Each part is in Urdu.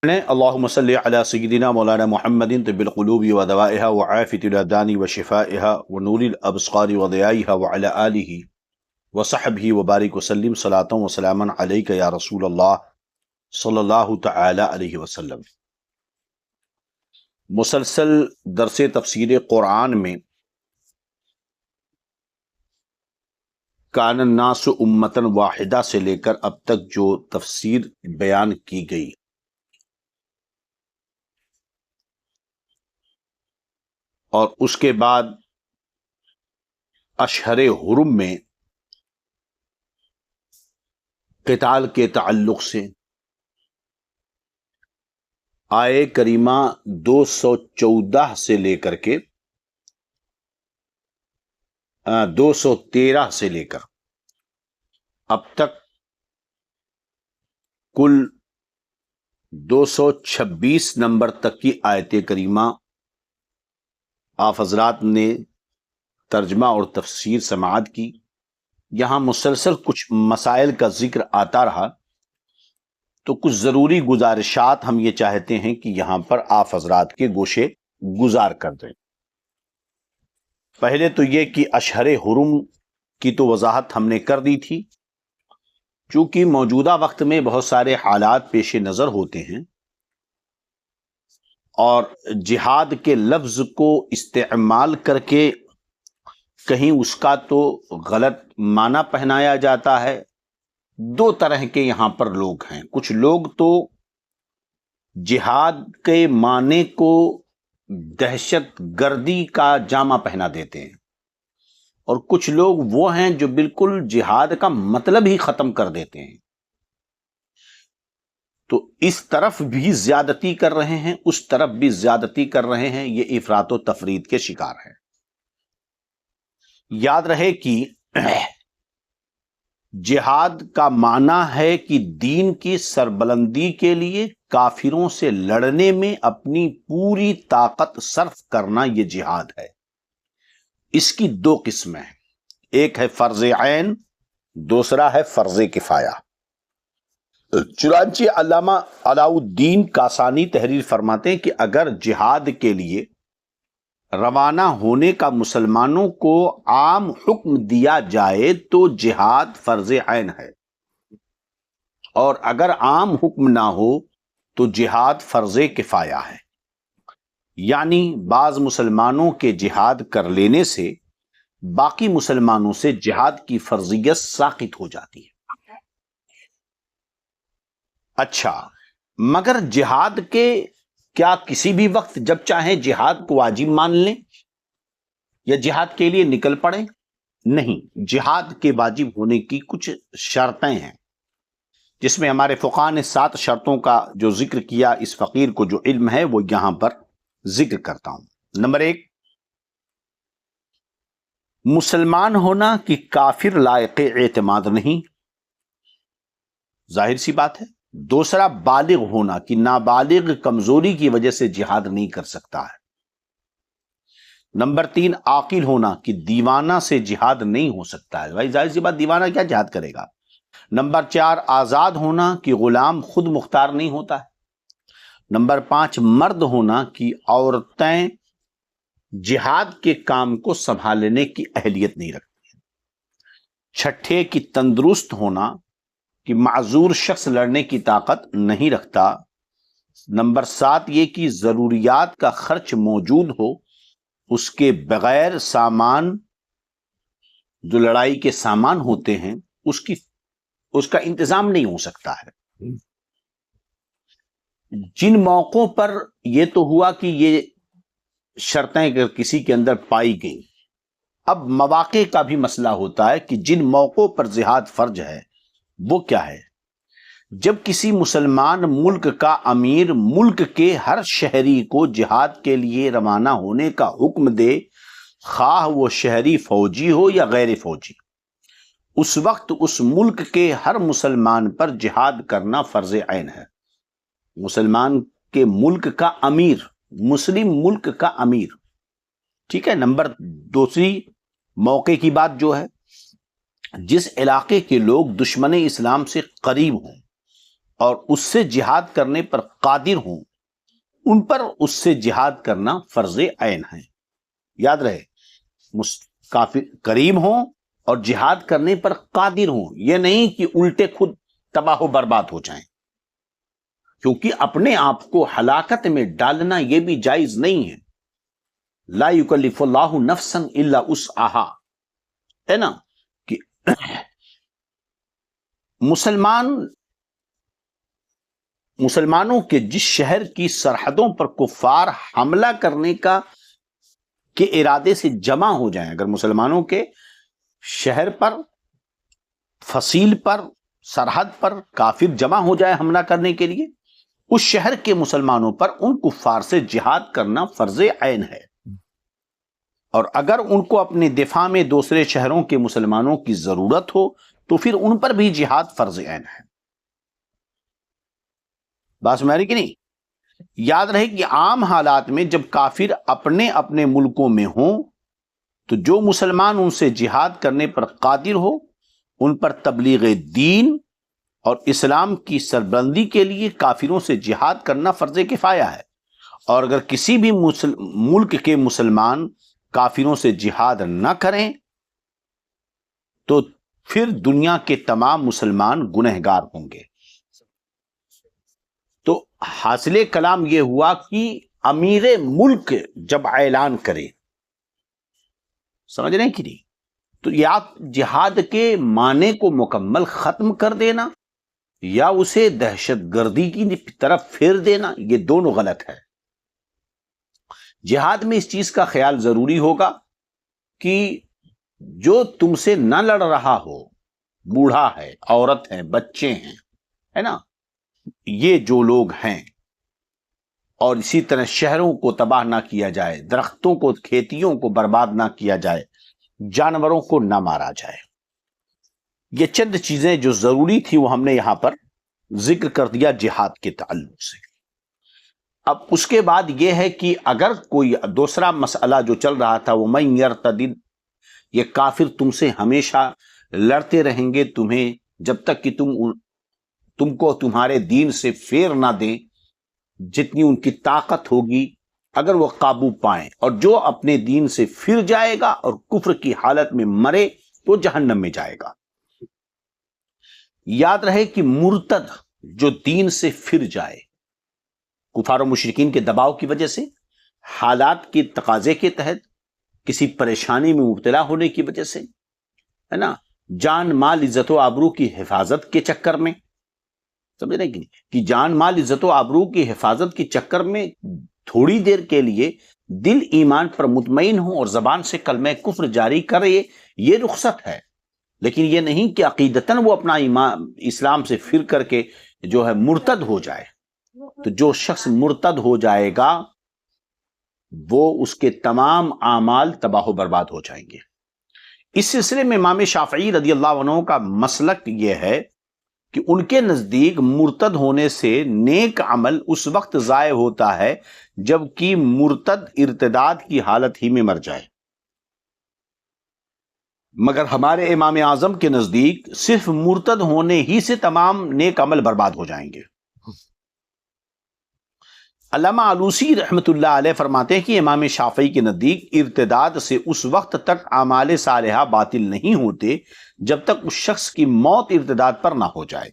اللهم صل على سيدنا مولانا محمد طب القلوب ودوائها وعافية الأبدان وشفائها ونور الأبصار وضيائها وعلى آله وصحبه وبارك وسلم صلاة وسلاما عليك يا رسول الله صلی اللہ تعالی علیہ وسلم۔ مسلسل درس تفسیر قرآن میں کان الناس امتا واحدہ سے لے کر اب تک جو تفسیر بیان کی گئی، اور اس کے بعد اشہر حرم میں قتال کے تعلق سے آیے کریمہ 214 سے لے کر کے 213 سے لے کر اب تک کل 226 نمبر تک کی آیت کریمہ آپ حضرات نے ترجمہ اور تفسیر سماعت کی۔ یہاں مسلسل کچھ مسائل کا ذکر آتا رہا، تو کچھ ضروری گزارشات ہم یہ چاہتے ہیں کہ یہاں پر آپ حضرات کے گوشے گزار کر دیں۔ پہلے تو یہ کہ اشہر حرم کی تو وضاحت ہم نے کر دی تھی، چونکہ موجودہ وقت میں بہت سارے حالات پیش نظر ہوتے ہیں اور جہاد کے لفظ کو استعمال کر کے کہیں اس کا تو غلط معنی پہنایا جاتا ہے۔ دو طرح کے یہاں پر لوگ ہیں، کچھ لوگ تو جہاد کے معنی کو دہشت گردی کا جامہ پہنا دیتے ہیں، اور کچھ لوگ وہ ہیں جو بالکل جہاد کا مطلب ہی ختم کر دیتے ہیں۔ تو اس طرف بھی زیادتی کر رہے ہیں، اس طرف بھی زیادتی کر رہے ہیں، یہ افراط و تفرید کے شکار ہیں۔ یاد رہے کہ جہاد کا معنی ہے کہ دین کی سربلندی کے لیے کافروں سے لڑنے میں اپنی پوری طاقت صرف کرنا، یہ جہاد ہے۔ اس کی دو قسمیں ہیں، ایک ہے فرض عین، دوسرا ہے فرض کفایہ۔ چنانچہ علامہ علاء الدین کاسانی تحریر فرماتے ہیں کہ اگر جہاد کے لیے روانہ ہونے کا مسلمانوں کو عام حکم دیا جائے تو جہاد فرض عین ہے، اور اگر عام حکم نہ ہو تو جہاد فرض کفایہ ہے۔ یعنی بعض مسلمانوں کے جہاد کر لینے سے باقی مسلمانوں سے جہاد کی فرضیت ساقط ہو جاتی ہے۔ اچھا، مگر جہاد کے کیا کسی بھی وقت جب چاہیں جہاد کو واجب مان لیں یا جہاد کے لیے نکل پڑیں؟ نہیں، جہاد کے واجب ہونے کی کچھ شرطیں ہیں، جس میں ہمارے فقہاء نے 7 شرطوں کا جو ذکر کیا، اس فقیر کو جو علم ہے وہ یہاں پر ذکر کرتا ہوں۔ نمبر 1، مسلمان ہونا کہ کافر لائق اعتماد نہیں، ظاہر سی بات ہے۔ دوسرا، بالغ ہونا کہ نابالغ کمزوری کی وجہ سے جہاد نہیں کر سکتا ہے۔ نمبر 3، عاقل ہونا کہ دیوانہ سے جہاد نہیں ہو سکتا ہے، بھائی ظاہر سی بات، دیوانہ کیا جہاد کرے گا۔ نمبر 4، آزاد ہونا کہ غلام خود مختار نہیں ہوتا ہے۔ نمبر 5، مرد ہونا کہ عورتیں جہاد کے کام کو سنبھالنے کی اہلیت نہیں رکھتی۔ چھٹے، کہ تندرست ہونا کہ معذور شخص لڑنے کی طاقت نہیں رکھتا۔ نمبر 7، یہ کہ ضروریات کا خرچ موجود ہو، اس کے بغیر سامان، جو لڑائی کے سامان ہوتے ہیں، اس کا انتظام نہیں ہو سکتا ہے۔ جن موقعوں پر یہ تو ہوا کہ یہ شرطیں کسی کے اندر پائی گئیں، اب مواقع کا بھی مسئلہ ہوتا ہے کہ جن موقعوں پر جہاد فرض ہے وہ کیا ہے۔ جب کسی مسلمان ملک کا امیر ملک کے ہر شہری کو جہاد کے لیے روانہ ہونے کا حکم دے، خواہ وہ شہری فوجی ہو یا غیر فوجی، اس وقت اس ملک کے ہر مسلمان پر جہاد کرنا فرض عین ہے۔ مسلمان کے ملک کا امیر، مسلم ملک کا امیر، ٹھیک ہے۔ نمبر دوسری موقع کی بات جو ہے، جس علاقے کے لوگ دشمن اسلام سے قریب ہوں اور اس سے جہاد کرنے پر قادر ہوں، ان پر اس سے جہاد کرنا فرض عین ہے۔ یاد رہے، کافر قریب ہوں اور جہاد کرنے پر قادر ہوں، یہ نہیں کہ الٹے خود تباہ و برباد ہو جائیں، کیونکہ اپنے آپ کو ہلاکت میں ڈالنا یہ بھی جائز نہیں ہے۔ لا یکلف اللہ نفسا الا وسعہا، ہے نا، کہ مسلمانوں کے جس شہر کی سرحدوں پر کفار حملہ کرنے کے ارادے سے جمع ہو جائیں، اگر مسلمانوں کے شہر پر، فصیل پر، سرحد پر کافر جمع ہو جائے حملہ کرنے کے لیے، اس شہر کے مسلمانوں پر ان کفار سے جہاد کرنا فرض عین ہے۔ اور اگر ان کو اپنے دفاع میں دوسرے شہروں کے مسلمانوں کی ضرورت ہو تو پھر ان پر بھی جہاد فرض عین ہے۔ بات سمجھ رہی کہ نہیں؟ یاد رہے کہ عام حالات میں جب کافر اپنے اپنے ملکوں میں ہوں تو جو مسلمان ان سے جہاد کرنے پر قادر ہو ان پر تبلیغ دین اور اسلام کی سربلندی کے لیے کافروں سے جہاد کرنا فرض کفایہ ہے۔ اور اگر کسی بھی ملک کے مسلمان کافروں سے جہاد نہ کریں تو پھر دنیا کے تمام مسلمان گنہگار ہوں گے۔ تو حاصل کلام یہ ہوا کہ امیر ملک جب اعلان کرے، سمجھ رہے ہیں کہ نہیں، تو یا جہاد کے معنی کو مکمل ختم کر دینا یا اسے دہشت گردی کی طرف پھیر دینا، یہ دونوں غلط ہے۔ جہاد میں اس چیز کا خیال ضروری ہوگا کہ جو تم سے نہ لڑ رہا ہو، بوڑھا ہے، عورت ہے، بچے ہیں، ہے نا، یہ جو لوگ ہیں، اور اسی طرح شہروں کو تباہ نہ کیا جائے، درختوں کو، کھیتیوں کو برباد نہ کیا جائے، جانوروں کو نہ مارا جائے۔ یہ چند چیزیں جو ضروری تھی وہ ہم نے یہاں پر ذکر کر دیا جہاد کے تعلق سے۔ اب اس کے بعد یہ ہے کہ اگر کوئی دوسرا مسئلہ جو چل رہا تھا، وہ من یرتدد، یہ کافر تم سے ہمیشہ لڑتے رہیں گے تمہیں جب تک کہ تم کو تمہارے دین سے پھیر نہ دیں، جتنی ان کی طاقت ہوگی اگر وہ قابو پائیں، اور جو اپنے دین سے پھر جائے گا اور کفر کی حالت میں مرے تو جہنم میں جائے گا۔ یاد رہے کہ مرتد جو دین سے پھر جائے، کفار و مشرکین کے دباؤ کی وجہ سے، حالات کے تقاضے کے تحت، کسی پریشانی میں مبتلا ہونے کی وجہ سے، ہے نا، جان مال عزت و آبرو کی حفاظت کے چکر میں، سمجھ رہے کہ جان مال عزت و آبرو کی حفاظت کے چکر میں تھوڑی دیر کے لیے دل ایمان پر مطمئن ہو اور زبان سے کلمہ کفر جاری کرے، یہ رخصت ہے، لیکن یہ نہیں کہ عقیدتاً وہ اپنا ایمان اسلام سے پھر کر کے جو ہے مرتد ہو جائے۔ تو جو شخص مرتد ہو جائے گا وہ اس کے تمام اعمال تباہ و برباد ہو جائیں گے۔ اس سلسلے میں امام شافعی رضی اللہ عنہ کا مسلک یہ ہے کہ ان کے نزدیک مرتد ہونے سے نیک عمل اس وقت ضائع ہوتا ہے جبکہ مرتد ارتداد کی حالت ہی میں مر جائے، مگر ہمارے امام اعظم کے نزدیک صرف مرتد ہونے ہی سے تمام نیک عمل برباد ہو جائیں گے۔ علامہ علوسی رحمت اللہ علیہ فرماتے ہیں کہ امام شافعی کے نزدیک ارتداد سے اس وقت تک اعمال صالحہ باطل نہیں ہوتے جب تک اس شخص کی موت ارتداد پر نہ ہو جائے،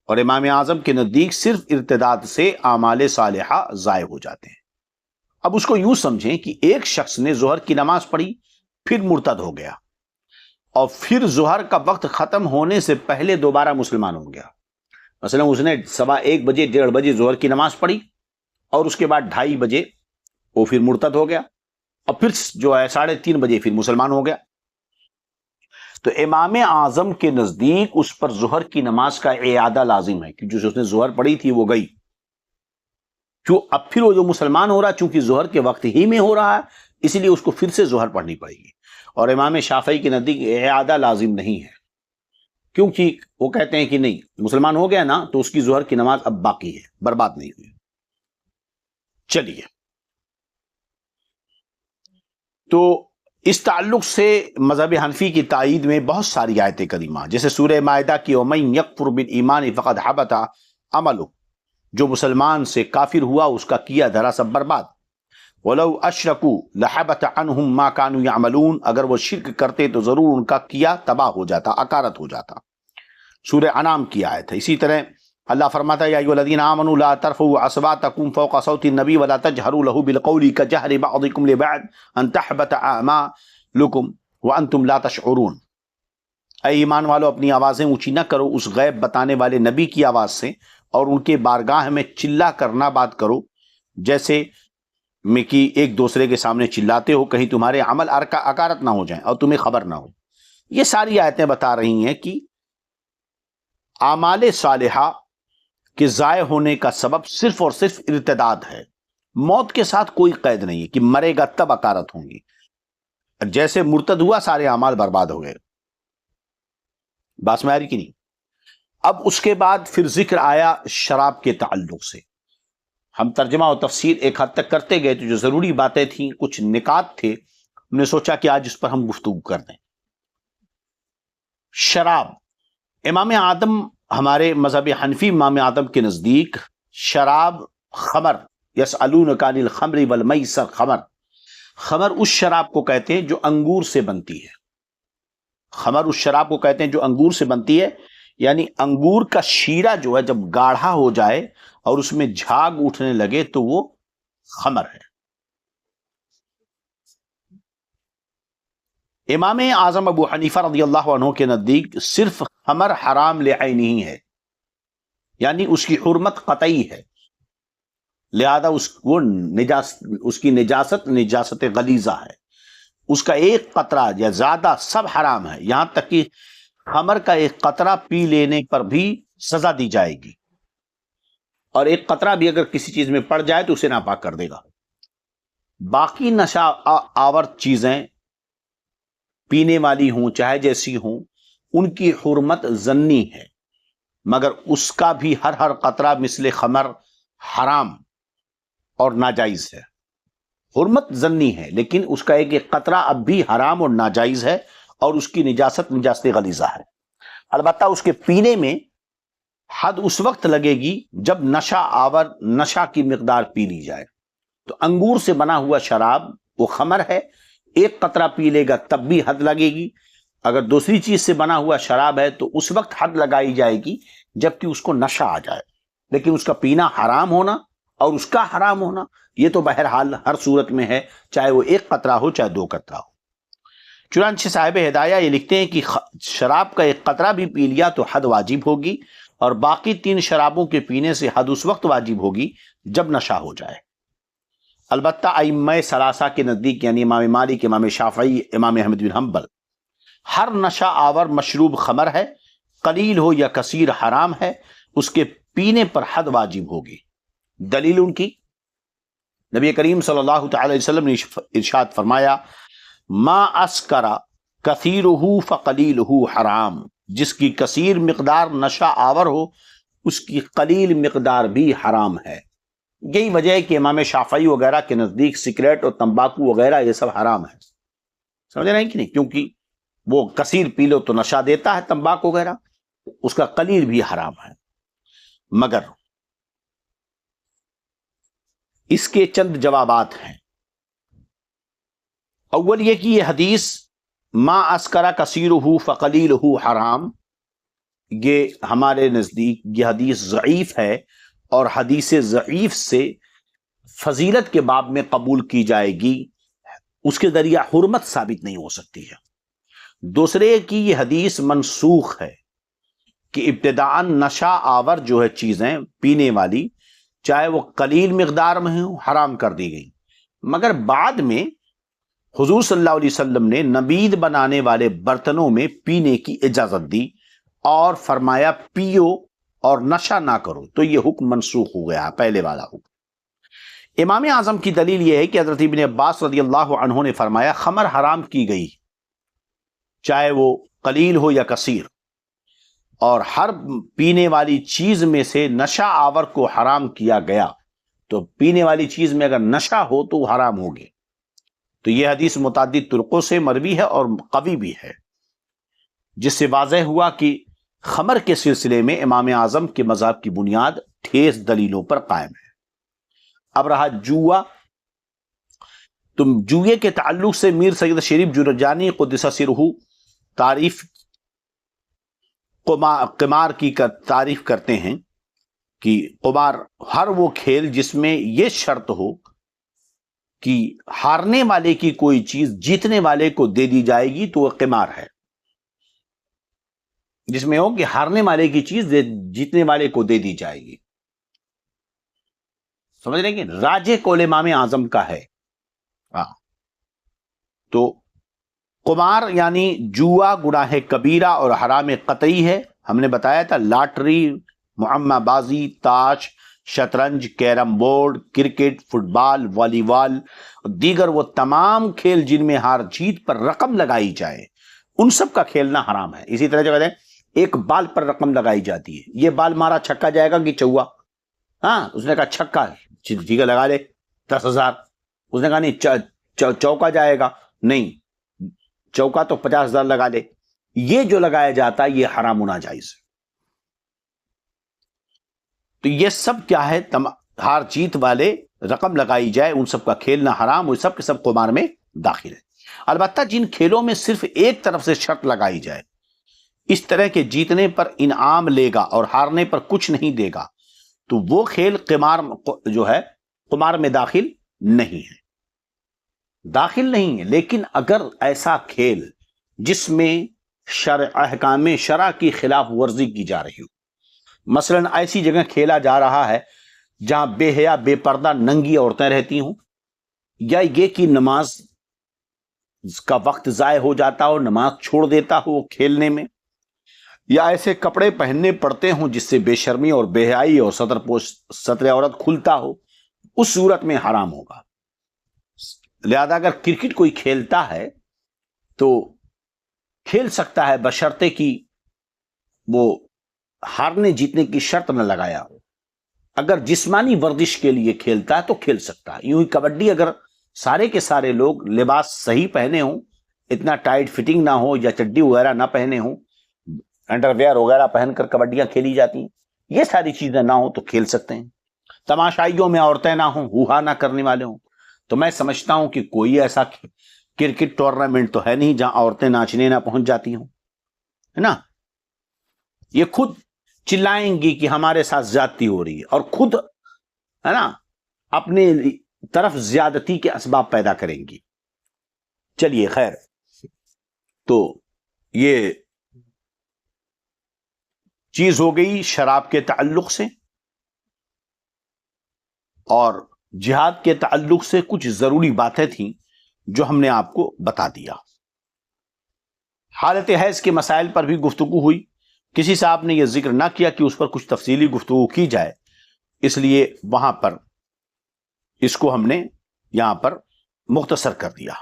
اور امام اعظم کے نزدیک صرف ارتداد سے اعمال صالحہ ضائع ہو جاتے ہیں۔ اب اس کو یوں سمجھیں کہ ایک شخص نے ظہر کی نماز پڑھی، پھر مرتد ہو گیا، اور پھر ظہر کا وقت ختم ہونے سے پہلے دوبارہ مسلمان ہو گیا۔ مثلا اس نے 1:15 بجے 1:30 بجے ظہر کی نماز پڑھی اور اس کے بعد 2:30 بجے وہ پھر مرتد ہو گیا، اور پھر جو ہے 3:30 بجے پھر مسلمان ہو گیا۔ تو امام اعظم کے نزدیک اس پر ظہر کی نماز کا اعادہ لازم ہے، کیونکہ جو اس نے ظہر پڑھی تھی وہ گئی، اب پھر وہ جو مسلمان ہو رہا ہے چونکہ ظہر کے وقت ہی میں ہو رہا ہے اسی لیے اس کو پھر سے ظہر پڑھنی پڑے گی۔ اور امام شافعی کے نزدیک اعادہ لازم نہیں ہے، کیونکہ وہ کہتے ہیں کہ نہیں، مسلمان ہو گیا نا تو اس کی ظہر کی نماز اب باقی ہے، برباد نہیں ہوئی۔ چلیے، تو اس تعلق سے مذہب حنفی کی تائید میں بہت ساری آیتیں کریمہ، جیسے سورہ مائدہ کی وَمَن يَكْفُرْ بِالْإِيمَانِ فَقَدْ حَبَطَ عملو، جو مسلمان سے کافر ہوا اس کا کیا دھرا سب برباد. وَلَوْ أَشْرَكُوا لَحَبَطَ عَنْهُمْ مَا كَانُوا يَعْمَلُونَ، اگر وہ شرک کرتے تو ضرور ان کا کیا تباہ ہو جاتا، اکارت ہو جاتا. سورہ انعام کی آیت ہے. اسی طرح اللہ فرماتا ہے یا ایھا الذین آمنوا لا ترفعوا اصواتکم فوق صوت النبی ولا تجهروا له بالقول كجهر بعضکم لبعض ان تحبط اعمالکم وانتم لا تشعرون. اے ایمان والو، اپنی آوازیں اونچی نہ کرو اس غیب بتانے والے نبی کی آواز سے، اور ان کے بارگاہ میں چلا کر نہ بات کرو جیسے میں کہ ایک دوسرے کے سامنے چلاتے ہو، کہیں تمہارے عمل اکارت نہ ہو جائیں اور تمہیں خبر نہ ہو. یہ ساری آیتیں بتا رہی ہیں کہ اعمال صالحہ کہ ضائع ہونے کا سبب صرف اور صرف ارتداد ہے. موت کے ساتھ کوئی قید نہیں ہے کہ مرے گا تب اکارت ہوں گی. جیسے مرتد ہوا سارے اعمال برباد ہو گئے. بات میں آ رہی کہ نہیں؟ اب اس کے بعد پھر ذکر آیا شراب کے تعلق سے. ہم ترجمہ و تفسیر ایک حد تک کرتے گئے تو جو ضروری باتیں تھیں، کچھ نکات تھے، ہم نے سوچا کہ آج اس پر ہم گفتگو کر دیں. شراب، امام اعظم ہمارے مذہب حنفی امام اعظم کے نزدیک شراب خمر، یسألونک عن الخمر والمیسر، خمر اس شراب کو کہتے ہیں جو انگور سے بنتی ہے. خمر اس شراب کو کہتے ہیں جو انگور سے بنتی ہے، یعنی انگور کا شیرہ جو ہے جب گاڑھا ہو جائے اور اس میں جھاگ اٹھنے لگے تو وہ خمر ہے. امام اعظم ابو حنیفہ رضی اللہ عنہ کے نزدیک صرف خمر حرام لعینہ ہے، یعنی اس کی حرمت قطعی ہے، لہذا اس کی نجاست غلیظہ ہے. اس کا ایک قطرہ یا زیادہ سب حرام ہے، یہاں تک کہ خمر کا ایک قطرہ پی لینے پر بھی سزا دی جائے گی، اور ایک قطرہ بھی اگر کسی چیز میں پڑ جائے تو اسے ناپاک کر دے گا. باقی نشہ آور چیزیں پینے والی ہوں چاہے جیسی ہوں، ان کی حرمت ظنی ہے، مگر اس کا بھی ہر قطرہ مثل خمر حرام اور ناجائز ہے. حرمت ظنی ہے لیکن اس کا ایک قطرہ اب بھی حرام اور ناجائز ہے، اور اس کی نجاست غلیظہ ہے. البتہ اس کے پینے میں حد اس وقت لگے گی جب نشہ کی مقدار پی لی جائے. تو انگور سے بنا ہوا شراب وہ خمر ہے، ایک قطرہ پی لے گا تب بھی حد لگے گی. اگر دوسری چیز سے بنا ہوا شراب ہے تو اس وقت حد لگائی جائے گی جبکہ اس کو نشہ آ جائے. لیکن اس کا پینا حرام ہونا اور اس کا حرام ہونا یہ تو بہرحال ہر صورت میں ہے، چاہے وہ ایک قطرہ ہو چاہے دو قطرہ ہو. چنانچہ صاحب ہدایہ یہ لکھتے ہیں کہ شراب کا ایک قطرہ بھی پی لیا تو حد واجب ہوگی، اور باقی 3 شرابوں کے پینے سے حد اس وقت واجب ہوگی جب نشہ ہو جائے. البتہ ائمہ ثلاثہ کے نزدیک یعنی امام مالک، امام شافعی، امام احمد بن حنبل، ہر نشہ آور مشروب خمر ہے، قلیل ہو یا کثیر حرام ہے، اس کے پینے پر حد واجب ہوگی. دلیل ان کی نبی کریم صلی اللہ تعالی علیہ وسلم نے ارشاد فرمایا ما اسکر کثیرہ فقلیلہ حرام، جس کی کثیر مقدار نشہ آور ہو اس کی قلیل مقدار بھی حرام ہے. یہی وجہ ہے کہ امام شافعی وغیرہ کے نزدیک سگریٹ اور تمباکو وغیرہ یہ سب حرام ہے. سمجھ رہے ہیں کہ نہیں؟ کیونکہ وہ کثیر پی لو تو نشہ دیتا ہے تمباکو وغیرہ، اس کا قلیل بھی حرام ہے. مگر اس کے چند جوابات ہیں. اول یہ کہ یہ حدیث ما اسکر کثیرہ فقلیلہ حرام، یہ ہمارے نزدیک یہ حدیث ضعیف ہے، اور حدیث ضعیف سے فضیلت کے باب میں قبول کی جائے گی، اس کے ذریعہ حرمت ثابت نہیں ہو سکتی ہے. دوسرے کی یہ حدیث منسوخ ہے کہ ابتداءً نشہ آور جو ہے چیزیں پینے والی چاہے وہ قلیل مقدار میں ہوں حرام کر دی گئی، مگر بعد میں حضور صلی اللہ علیہ وسلم نے نبید بنانے والے برتنوں میں پینے کی اجازت دی اور فرمایا پیو اور نشہ نہ کرو، تو یہ حکم منسوخ ہو گیا پہلے والا حکم. امام اعظم کی دلیل یہ ہے کہ حضرت ابن عباس رضی اللہ عنہ نے فرمایا خمر حرام کی گئی چاہے وہ قلیل ہو یا کثیر، اور ہر پینے والی چیز میں سے نشہ آور کو حرام کیا گیا، تو پینے والی چیز میں اگر نشہ ہو تو وہ حرام ہوگی. تو یہ حدیث متعدد طرقوں سے مروی ہے اور قوی بھی ہے، جس سے واضح ہوا کہ خمر کے سلسلے میں امام اعظم کے مذہب کی بنیاد ٹھیس دلیلوں پر قائم ہے۔ اب رہا جوا، تم جوئے کے تعلق سے میر سید شریف جرجانی قدس سرہ تعریف قمار کی تعریف کرتے ہیں کہ قمار ہر وہ کھیل جس میں یہ شرط ہو کہ ہارنے والے کی کوئی چیز جیتنے والے کو دے دی جائے گی تو وہ قمار ہے، جس میں ہو کہ ہارنے والے کی چیز جیتنے والے کو دے دی جائے گی۔ سمجھ رہے کہ راجے قول امام اعظم کا ہے۔ تو قمار یعنی جوا گناہ کبیرہ اور حرام قطعی ہے۔ ہم نے بتایا تھا لاٹری، معمہ بازی، تاش، شطرنج، کیرم بورڈ، کرکٹ، فٹ بال، والی بال اور دیگر وہ تمام کھیل جن میں ہار جیت پر رقم لگائی جائے ان سب کا کھیلنا حرام ہے۔ اسی طرح جو کہتے ہیں ایک بال پر رقم لگائی جاتی ہے، یہ بال مارا چھکا جائے گا کہ چوا؟ اس نے کہا چھکا، ٹھیک ہے لگا لے 10,000۔ اس نے کہا نہیں چوکا جائے گا، نہیں چوکا تو 50,000 لگا لے۔ یہ جو لگایا جاتا ہے یہ حرام و ناجائز ہے۔ تو یہ سب کیا ہے؟ ہار جیت والے رقم لگائی جائے ان سب کا کھیلنا حرام، وہ سب کے سب قمار میں داخل ہے۔ البتہ جن کھیلوں میں صرف ایک طرف سے شرط لگائی جائے، اس طرح کے جیتنے پر انعام لے گا اور ہارنے پر کچھ نہیں دے گا، تو وہ کھیل قمار جو ہے قمار میں داخل نہیں ہے، داخل نہیں ہے۔ لیکن اگر ایسا کھیل جس میں احکام شرع کی خلاف ورزی کی جا رہی ہو، مثلا ایسی جگہ کھیلا جا رہا ہے جہاں بے حیا بے پردہ ننگی عورتیں رہتی ہوں، یا یہ کہ نماز کا وقت ضائع ہو جاتا ہو، نماز چھوڑ دیتا ہو کھیلنے میں، یا ایسے کپڑے پہننے پڑتے ہوں جس سے بے شرمی اور بے حیائی اور سطر عورت کھلتا ہو، اس صورت میں حرام ہوگا۔ لہذا اگر کرکٹ کوئی کھیلتا ہے تو کھیل سکتا ہے بشرطے کہ وہ ہارنے جیتنے کی شرط نہ لگایا ہو۔ اگر جسمانی ورزش کے لیے کھیلتا ہے تو کھیل سکتا ہے۔ یوں ہی کبڈی اگر سارے کے سارے لوگ لباس صحیح پہنے ہوں، اتنا ٹائٹ فٹنگ نہ ہو یا چڈی وغیرہ نہ پہنے ہوں، انڈر ویئر وغیرہ پہن کر کبڈیاں کھیلی جاتی ہیں، یہ ساری چیزیں نہ ہوں تو کھیل سکتے ہیں۔ تماشائیوں میں عورتیں نہ ہوں، ہوہا نہ کرنے والے ہوں، تو میں سمجھتا ہوں کہ کوئی ایسا کرکٹ ٹورنامنٹ تو ہے نہیں جہاں عورتیں ناچنے نہ پہنچ جاتی ہوں، ہے نا؟ یہ خود چلائیں گی کہ ہمارے ساتھ زیادتی ہو رہی ہے، اور خود ہے نا اپنے طرف زیادتی کے اسباب پیدا کریں گی۔ چلیے خیر، تو یہ چیز ہو گئی شراب کے تعلق سے، اور جہاد کے تعلق سے کچھ ضروری باتیں تھیں جو ہم نے آپ کو بتا دیا۔ حالت حیض کے مسائل پر بھی گفتگو ہوئی۔ کسی صاحب نے یہ ذکر نہ کیا کہ اس پر کچھ تفصیلی گفتگو کی جائے، اس لیے وہاں پر اس کو ہم نے یہاں پر مختصر کر دیا۔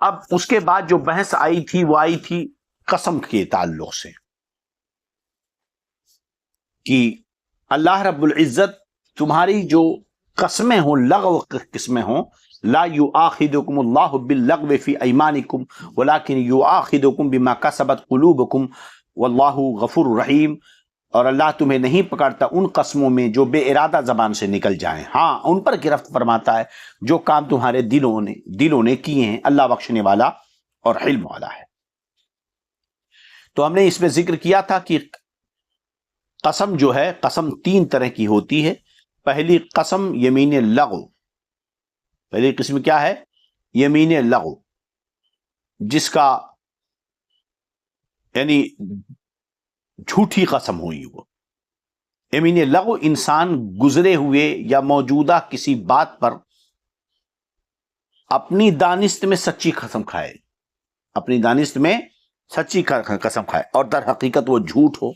اب اس کے بعد جو بحث آئی تھی وہ آئی تھی قسم کے تعلق سے، کہ اللہ رب العزت تمہاری جو قسمیں ہوں، لغو قسمیں ہوں، لا یؤاخذکم اللہ باللغو فی ایمانکم ولکن یؤاخذکم بما کسبت قلوبکم واللہ غفور رحیم، اور اللہ تمہیں نہیں پکڑتا ان قسموں میں جو بے ارادہ زبان سے نکل جائیں، ہاں ان پر گرفت فرماتا ہے جو کام تمہارے دلوں نے کیے ہیں، اللہ بخشنے والا اور حلم والا ہے۔ تو ہم نے اس میں ذکر کیا تھا کہ قسم جو ہے، قسم 3 طرح کی ہوتی ہے۔ پہلی قسم یمین لغو، پہلی قسم کیا ہے؟ یمین لغو، جس کا یعنی جھوٹی قسم ہوئی۔ وہ یمین لغو انسان گزرے ہوئے یا موجودہ کسی بات پر اپنی دانست میں سچی قسم کھائے، اپنی دانست میں سچی قسم کھائے اور در حقیقت وہ جھوٹ ہو،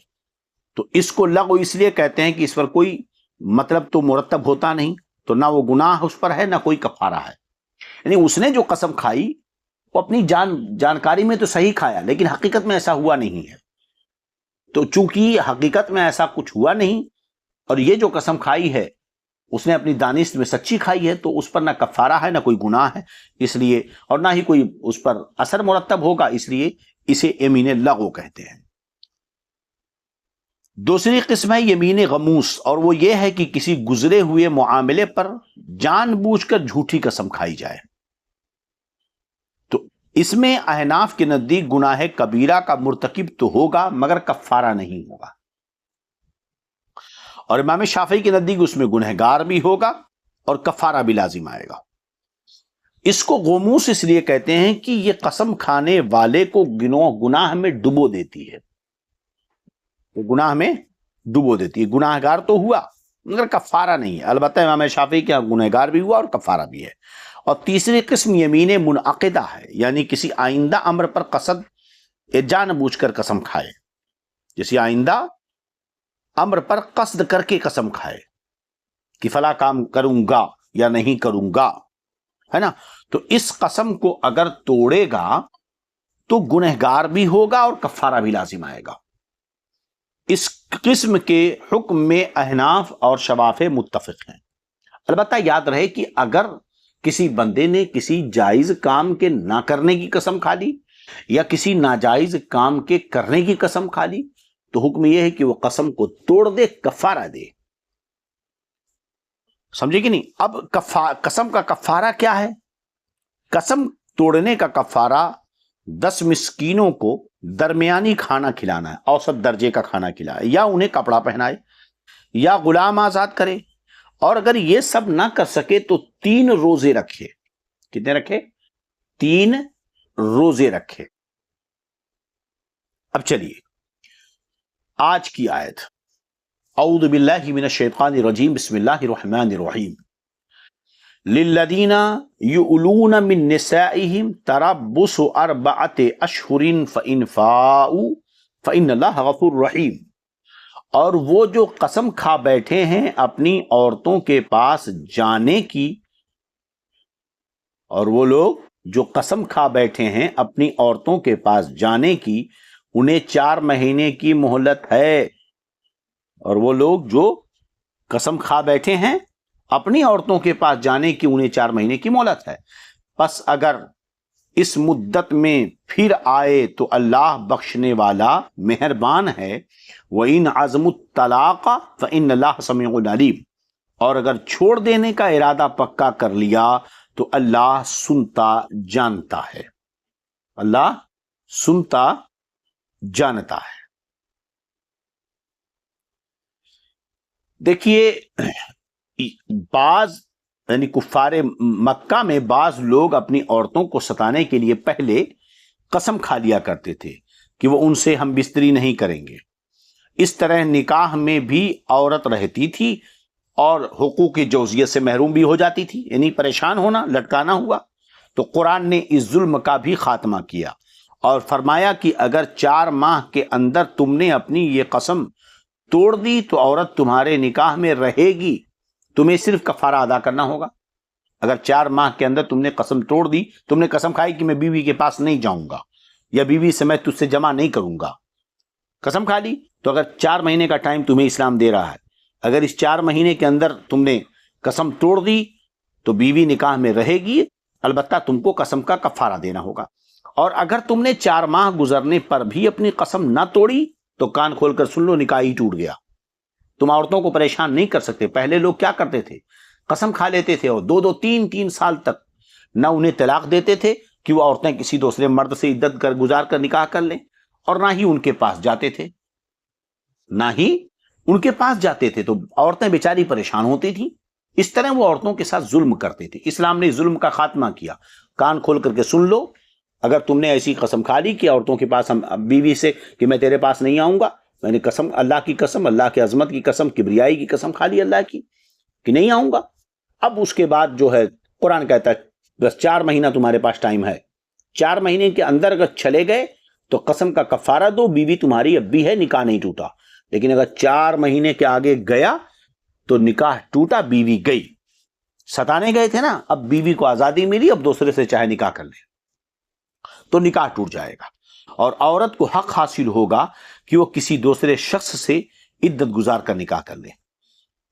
تو اس کو لغو اس لیے کہتے ہیں کہ اس پر کوئی مطلب تو مرتب ہوتا نہیں، تو نہ وہ گناہ اس پر ہے نہ کوئی کفارہ ہے۔ یعنی اس نے جو قسم کھائی وہ اپنی جانکاری میں تو صحیح کھایا، لیکن حقیقت میں ایسا ہوا نہیں ہے۔ تو چونکہ حقیقت میں ایسا کچھ ہوا نہیں، اور یہ جو قسم کھائی ہے اس نے اپنی دانست میں سچی کھائی ہے، تو اس پر نہ کفارہ ہے نہ کوئی گناہ ہے، اس لیے، اور نہ ہی کوئی اس پر اثر مرتب ہوگا، اس لیے اسے یمین لغو کہتے ہیں۔ دوسری قسم ہے یمین غموس، اور وہ یہ ہے کہ کسی گزرے ہوئے معاملے پر جان بوجھ کر جھوٹی قسم کھائی جائے. تو اس میں احناف کے نزدیک گناہ کبیرہ کا مرتکب تو ہوگا مگر کفارہ نہیں ہوگا، اور امام شافعی کے نزدیک اس میں گنہگار بھی ہوگا اور کفارہ بھی لازم آئے گا. اس کو غموس اس لیے کہتے ہیں کہ یہ قسم کھانے والے کو گناہ میں ڈبو دیتی ہے، گناہ میں ڈبو دیتی ہے. گناہ گار تو ہوا مگر کفارہ نہیں ہے. البتہ امام شافعی کیا گناہ گار بھی ہوا اور کفارہ بھی ہے. اور تیسری قسم یمین منعقدہ ہے، یعنی کسی آئندہ امر پر قصد جان بوجھ کر قسم کھائے، کسی آئندہ امر پر قصد کر کے قسم کھائے کہ فلاں کام کروں گا یا نہیں کروں گا، ہے نا. تو اس قسم کو اگر توڑے گا تو گنہگار بھی ہوگا اور کفارہ بھی لازم آئے گا. اس قسم کے حکم میں احناف اور شوافع متفق ہیں. البتہ یاد رہے کہ اگر کسی بندے نے کسی جائز کام کے نہ کرنے کی قسم کھا لی یا کسی ناجائز کام کے کرنے کی قسم کھا لی تو حکم یہ ہے کہ وہ قسم کو توڑ دے، کفارہ دے. سمجھے کہ نہیں؟ اب قسم کا کفارہ کیا ہے؟ قسم توڑنے کا کفارہ 10 مسکینوں کو درمیانی کھانا کھلانا ہے، اوسط درجے کا کھانا کھلائے، یا انہیں کپڑا پہنائے، یا غلام آزاد کرے، اور اگر یہ سب نہ کر سکے تو 3 روزے رکھے. کتنے رکھے؟ 3 روزے رکھے. اب چلیے آج کی آیت. اعوذ باللہ من الشیطان الرجیم، بسم اللہ الرحمن الرحیم. للذین یؤلون من نسائہم تربص 4 اشہر فإن فاؤوا فإن اللہ غفور رحیم. اور وہ جو قسم کھا بیٹھے ہیں اپنی عورتوں کے پاس جانے کی، اور وہ لوگ جو قسم کھا بیٹھے ہیں اپنی عورتوں کے پاس جانے کی، انہیں 4 مہینے کی مہلت ہے. اور وہ لوگ جو قسم کھا بیٹھے ہیں اپنی عورتوں کے پاس جانے کی، انہیں 4 مہینے کی مہلت ہے. پس اگر اس مدت میں پھر آئے تو اللہ بخشنے والا مہربان ہے. وَإِنْ عَزْمُ الطَّلَاقَ فَإِنَّ اللَّهَ سَمِيعٌ عَلِيمٌ. اور اگر چھوڑ دینے کا ارادہ پکا کر لیا تو اللہ سنتا جانتا ہے. اللہ سنتا جانتا ہے. دیکھیے بعض یعنی کفار مکہ میں بعض لوگ اپنی عورتوں کو ستانے کے لیے پہلے قسم کھا لیا کرتے تھے کہ وہ ان سے ہم بستری نہیں کریں گے. اس طرح نکاح میں بھی عورت رہتی تھی اور حقوق جوزیت سے محروم بھی ہو جاتی تھی، یعنی پریشان ہونا، لٹکانا ہوا. تو قرآن نے اس ظلم کا بھی خاتمہ کیا اور فرمایا کہ اگر 4 ماہ کے اندر تم نے اپنی یہ قسم توڑ دی تو عورت تمہارے نکاح میں رہے گی، تمہیں صرف کفارہ ادا کرنا ہوگا. اگر 4 ماہ کے اندر تم نے قسم توڑ دی، تم نے قسم کھائی کہ میں بیوی کے پاس نہیں جاؤں گا یا بیوی سے میں تجھ سے جمع نہیں کروں گا، قسم کھا لی، تو اگر 4 مہینے کا ٹائم تمہیں اسلام دے رہا ہے، اگر اس 4 مہینے کے اندر تم نے قسم توڑ دی تو بیوی نکاح میں رہے گی، البتہ تم کو قسم کا کفارہ دینا ہوگا. اور اگر تم نے 4 ماہ گزرنے پر بھی اپنی قسم نہ توڑی تو کان کھول کر سن لو، نکاح ہی ٹوٹ گیا. تم عورتوں کو پریشان نہیں کر سکتے. پہلے لوگ کیا کرتے تھے؟ قسم کھا لیتے تھے اور 2 3 سال تک نہ انہیں طلاق دیتے تھے کہ وہ عورتیں کسی دوسرے مرد سے عدت گزار کر نکاح کر لیں، اور نہ ہی ان کے پاس جاتے تھے، تو عورتیں بیچاری پریشان ہوتی تھیں. اس طرح وہ عورتوں کے ساتھ ظلم کرتے تھے. اسلام نے ظلم کا خاتمہ کیا. کان کھول کر کے سن لو، اگر تم نے ایسی قسم کھا لی کہ عورتوں کے پاس بیوی سے کہ میں تیرے پاس نہیں آؤں گا، میں نے قسم، اللہ کی قسم، اللہ کی عظمت کی قسم، کبریائی کی قسم کھا لی اللہ کی کہ نہیں آؤں گا. اب اس کے بعد جو ہے قرآن کہتا ہے بس 4 مہینہ تمہارے پاس ٹائم ہے. 4 مہینے کے اندر اگر چلے گئے تو قسم کا کفارہ دو، بیوی تمہاری اب بھی ہے، نکاح نہیں ٹوٹا. لیکن اگر 4 مہینے کے آگے گیا تو نکاح ٹوٹا، بیوی گئی. ستانے گئے تھے نا، اب بیوی کو آزادی ملی، اب دوسرے سے چاہے نکاح کر لے تو نکاح ٹوٹ جائے گا. اور عورت کو حق حاصل ہوگا کہ وہ کسی دوسرے شخص سے عدت گزار کر نکاح کر لے.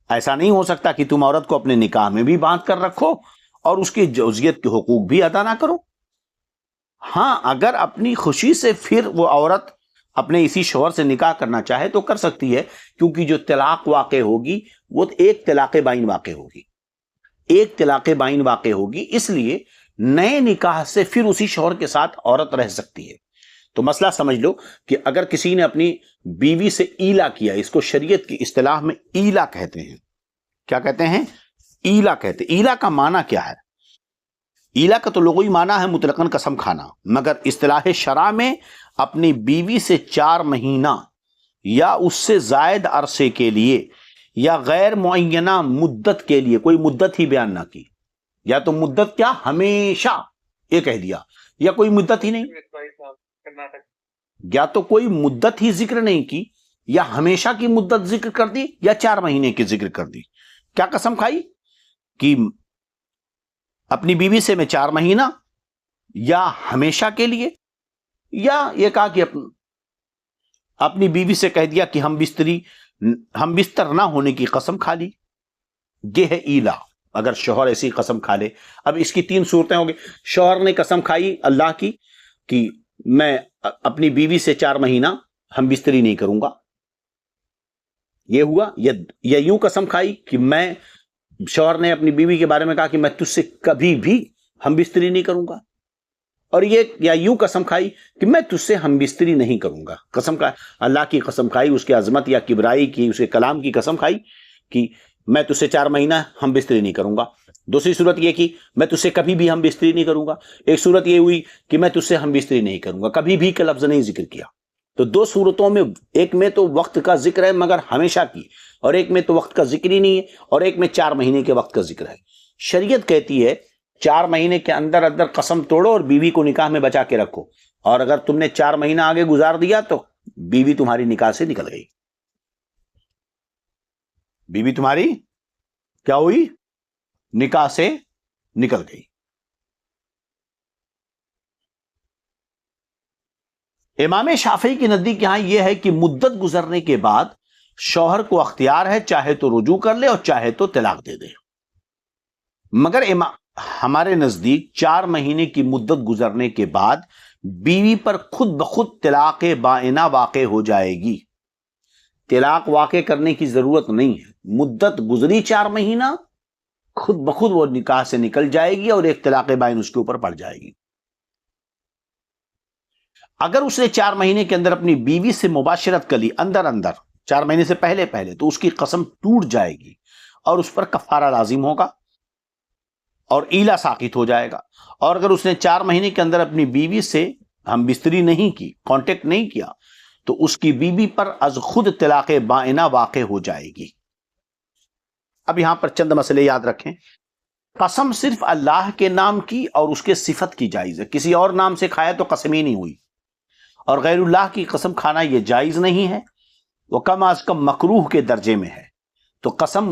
ایسا نہیں ہو سکتا کہ تم عورت کو اپنے نکاح میں بھی باندھ کر رکھو اور اس کی جوزیت کے حقوق بھی ادا نہ کرو. ہاں، اگر اپنی خوشی سے پھر وہ عورت اپنے اسی شوہر سے نکاح کرنا چاہے تو کر سکتی ہے، کیونکہ جو طلاق واقع ہوگی وہ ایک طلاق بائن واقع ہوگی، ایک طلاق بائن واقع ہوگی، اس لیے نئے نکاح سے پھر اسی شوہر کے ساتھ عورت رہ سکتی ہے۔ تو مسئلہ سمجھ لو کہ اگر کسی نے اپنی بیوی سے ایلا کیا، اس کو شریعت کی اصطلاح میں ایلا کہتے ہیں۔ کیا کہتے ہیں؟ ایلا کہتے ہیں۔ ایلا کا معنی کیا ہے؟ ایلا کا تو لغوی معنی ہے مطلقاً قسم کھانا، مگر اصطلاح شرع میں اپنی بیوی سے 4 مہینہ یا اس سے زائد عرصے کے لیے یا غیر معینہ مدت کے لیے، کوئی مدت ہی بیان نہ کی، یا تو مدت کیا ہمیشہ یہ کہہ دیا، یا کوئی مدت ہی نہیں، یا تو کوئی مدت ہی ذکر نہیں کی، یا ہمیشہ کی مدت ذکر کر دی، یا 4 مہینے کی ذکر کر دی۔ کیا قسم کھائی کہ اپنی بیوی سے میں 4 مہینہ یا ہمیشہ کے لیے، یا یہ کہا کہ اپنی بیوی سے کہہ دیا کہ ہم بستر نہ ہونے کی قسم کھا لی۔ یہ ہے ایلا، اگر شوہر ایسی قسم کھا لے۔ اب اس کی 3 صورتیں ہوں گی۔ شوہر نے قسم کھائی اللہ کی کہ میں اپنی بیوی سے 4 مہینہ ہم بستری نہیں کروں گا، یہ ہوا، یا یوں قسم کھائی کہ شوہر نے اپنی بیوی کے بارے میں کہا کہ میں تجھ سے کبھی بھی ہم بستری نہیں کروں گا، اور یا یوں قسم کھائی کہ میں تجھ سے ہم بستری نہیں کروں گا۔ قسم کا اللہ کی قسم کھائی، اس کی عظمت یا کبرائی کی، اس کے کلام کی قسم کھائی کہ میں تجھ سے 4 مہینہ ہم بستری نہیں کروں گا۔ دوسری صورت یہ کہ میں تجھ سے کبھی بھی ہم بستری نہیں کروں گا۔ ایک صورت یہ ہوئی کہ میں تجھ سے ہم بستری نہیں کروں گا، کبھی بھی کا لفظ نہیں ذکر کیا۔ تو 2 صورتوں میں، ایک میں تو وقت کا ذکر ہے مگر ہمیشہ کی، اور ایک میں تو وقت کا ذکر ہی نہیں ہے، اور ایک میں 4 مہینے کے وقت کا ذکر ہے۔ شریعت کہتی ہے 4 مہینے کے اندر اندر قسم توڑو اور بیوی کو نکاح میں بچا کے رکھو، اور اگر تم نے 4 مہینہ آگے گزار دیا تو بیوی تمہاری نکاح سے نکل گئی، بیوی تمہاری کیا ہوئی؟ نکاح سے نکل گئی۔ امام شافعی کے نزدیک یہاں یہ ہے کہ مدت گزرنے کے بعد شوہر کو اختیار ہے، چاہے تو رجوع کر لے اور چاہے تو طلاق دے دے، مگر ہمارے نزدیک 4 مہینے کی مدت گزرنے کے بعد بیوی پر خود بخود طلاق بائنہ واقع ہو جائے گی۔ طلاق واقع کرنے کی ضرورت نہیں ہے، مدت گزری 4 مہینہ، خود بخود وہ نکاح سے نکل جائے گی اور ایک طلاق بائن اس کے اوپر پڑ جائے گی۔ اگر اس نے 4 مہینے کے اندر اپنی بیوی سے مباشرت کر لی اندر 4 مہینے سے پہلے تو اس کی قسم ٹوٹ جائے گی اور اس پر کفارہ لازم ہوگا اور ایلا ساقط ہو جائے گا۔ اور اگر اس نے 4 مہینے کے اندر اپنی بیوی سے ہم بستری نہیں کی، کانٹیکٹ نہیں کیا، تو اس کی بیوی پر از خود طلاق بائنہ واقع ہو جائے گی۔ اب یہاں پر چند مسئلے یاد رکھیں۔ قسم صرف اللہ کے نام کی اور اس کے صفت کی جائز ہے، کسی اور نام سے کھایا تو قسم ہی نہیں ہوئی، اور غیر اللہ کی قسم کھانا یہ جائز نہیں ہے، وہ کم از کم مکروہ کے درجے میں ہے۔ تو قسم،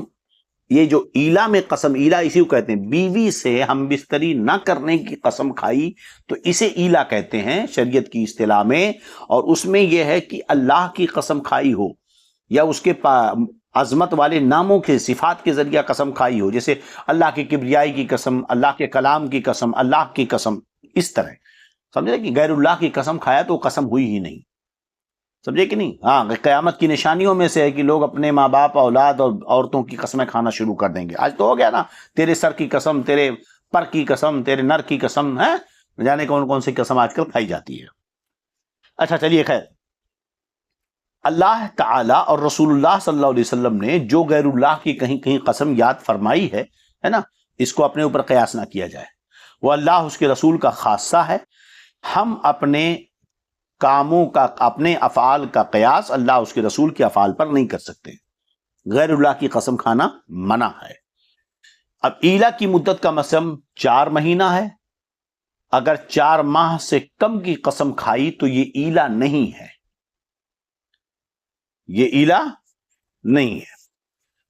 یہ جو ایلا میں قسم، ایلا اسی کو کہتے ہیں، بیوی سے ہم بستری نہ کرنے کی قسم کھائی تو اسے ایلا کہتے ہیں شریعت کی اصطلاح میں، اور اس میں یہ ہے کہ اللہ کی قسم کھائی ہو یا اس کے عظمت والے ناموں کے صفات کے ذریعہ قسم کھائی ہو، جیسے اللہ کی کبریائی کی قسم، اللہ کے کلام کی قسم، اللہ کی قسم، اس طرح سمجھے کہ غیر اللہ کی قسم کھایا تو قسم ہوئی ہی نہیں، سمجھے کہ نہیں؟ ہاں، قیامت کی نشانیوں میں سے ہے کہ لوگ اپنے ماں باپ، اولاد اور عورتوں کی قسمیں کھانا شروع کر دیں گے۔ آج تو ہو گیا نا، تیرے سر کی قسم، تیرے پر کی قسم، تیرے نر کی قسم، ہے جانے کون کون سی قسم آج کل کھائی جاتی ہے۔ اچھا چلیے، خیر، اللہ تعالی اور رسول اللہ صلی اللہ علیہ وسلم نے جو غیر اللہ کی کہیں کہیں قسم یاد فرمائی ہے نا، اس کو اپنے اوپر قیاس نہ کیا جائے، وہ اللہ اس کے رسول کا خاصہ ہے۔ ہم اپنے کاموں کا، اپنے افعال کا قیاس اللہ اس کے رسول کے افعال پر نہیں کر سکتے۔ غیر اللہ کی قسم کھانا منع ہے۔ اب ایلا کی مدت کا مسلم 4 مہینہ ہے، اگر 4 ماہ سے کم کی قسم کھائی تو یہ ایلا نہیں ہے، یہ ایلا نہیں ہے۔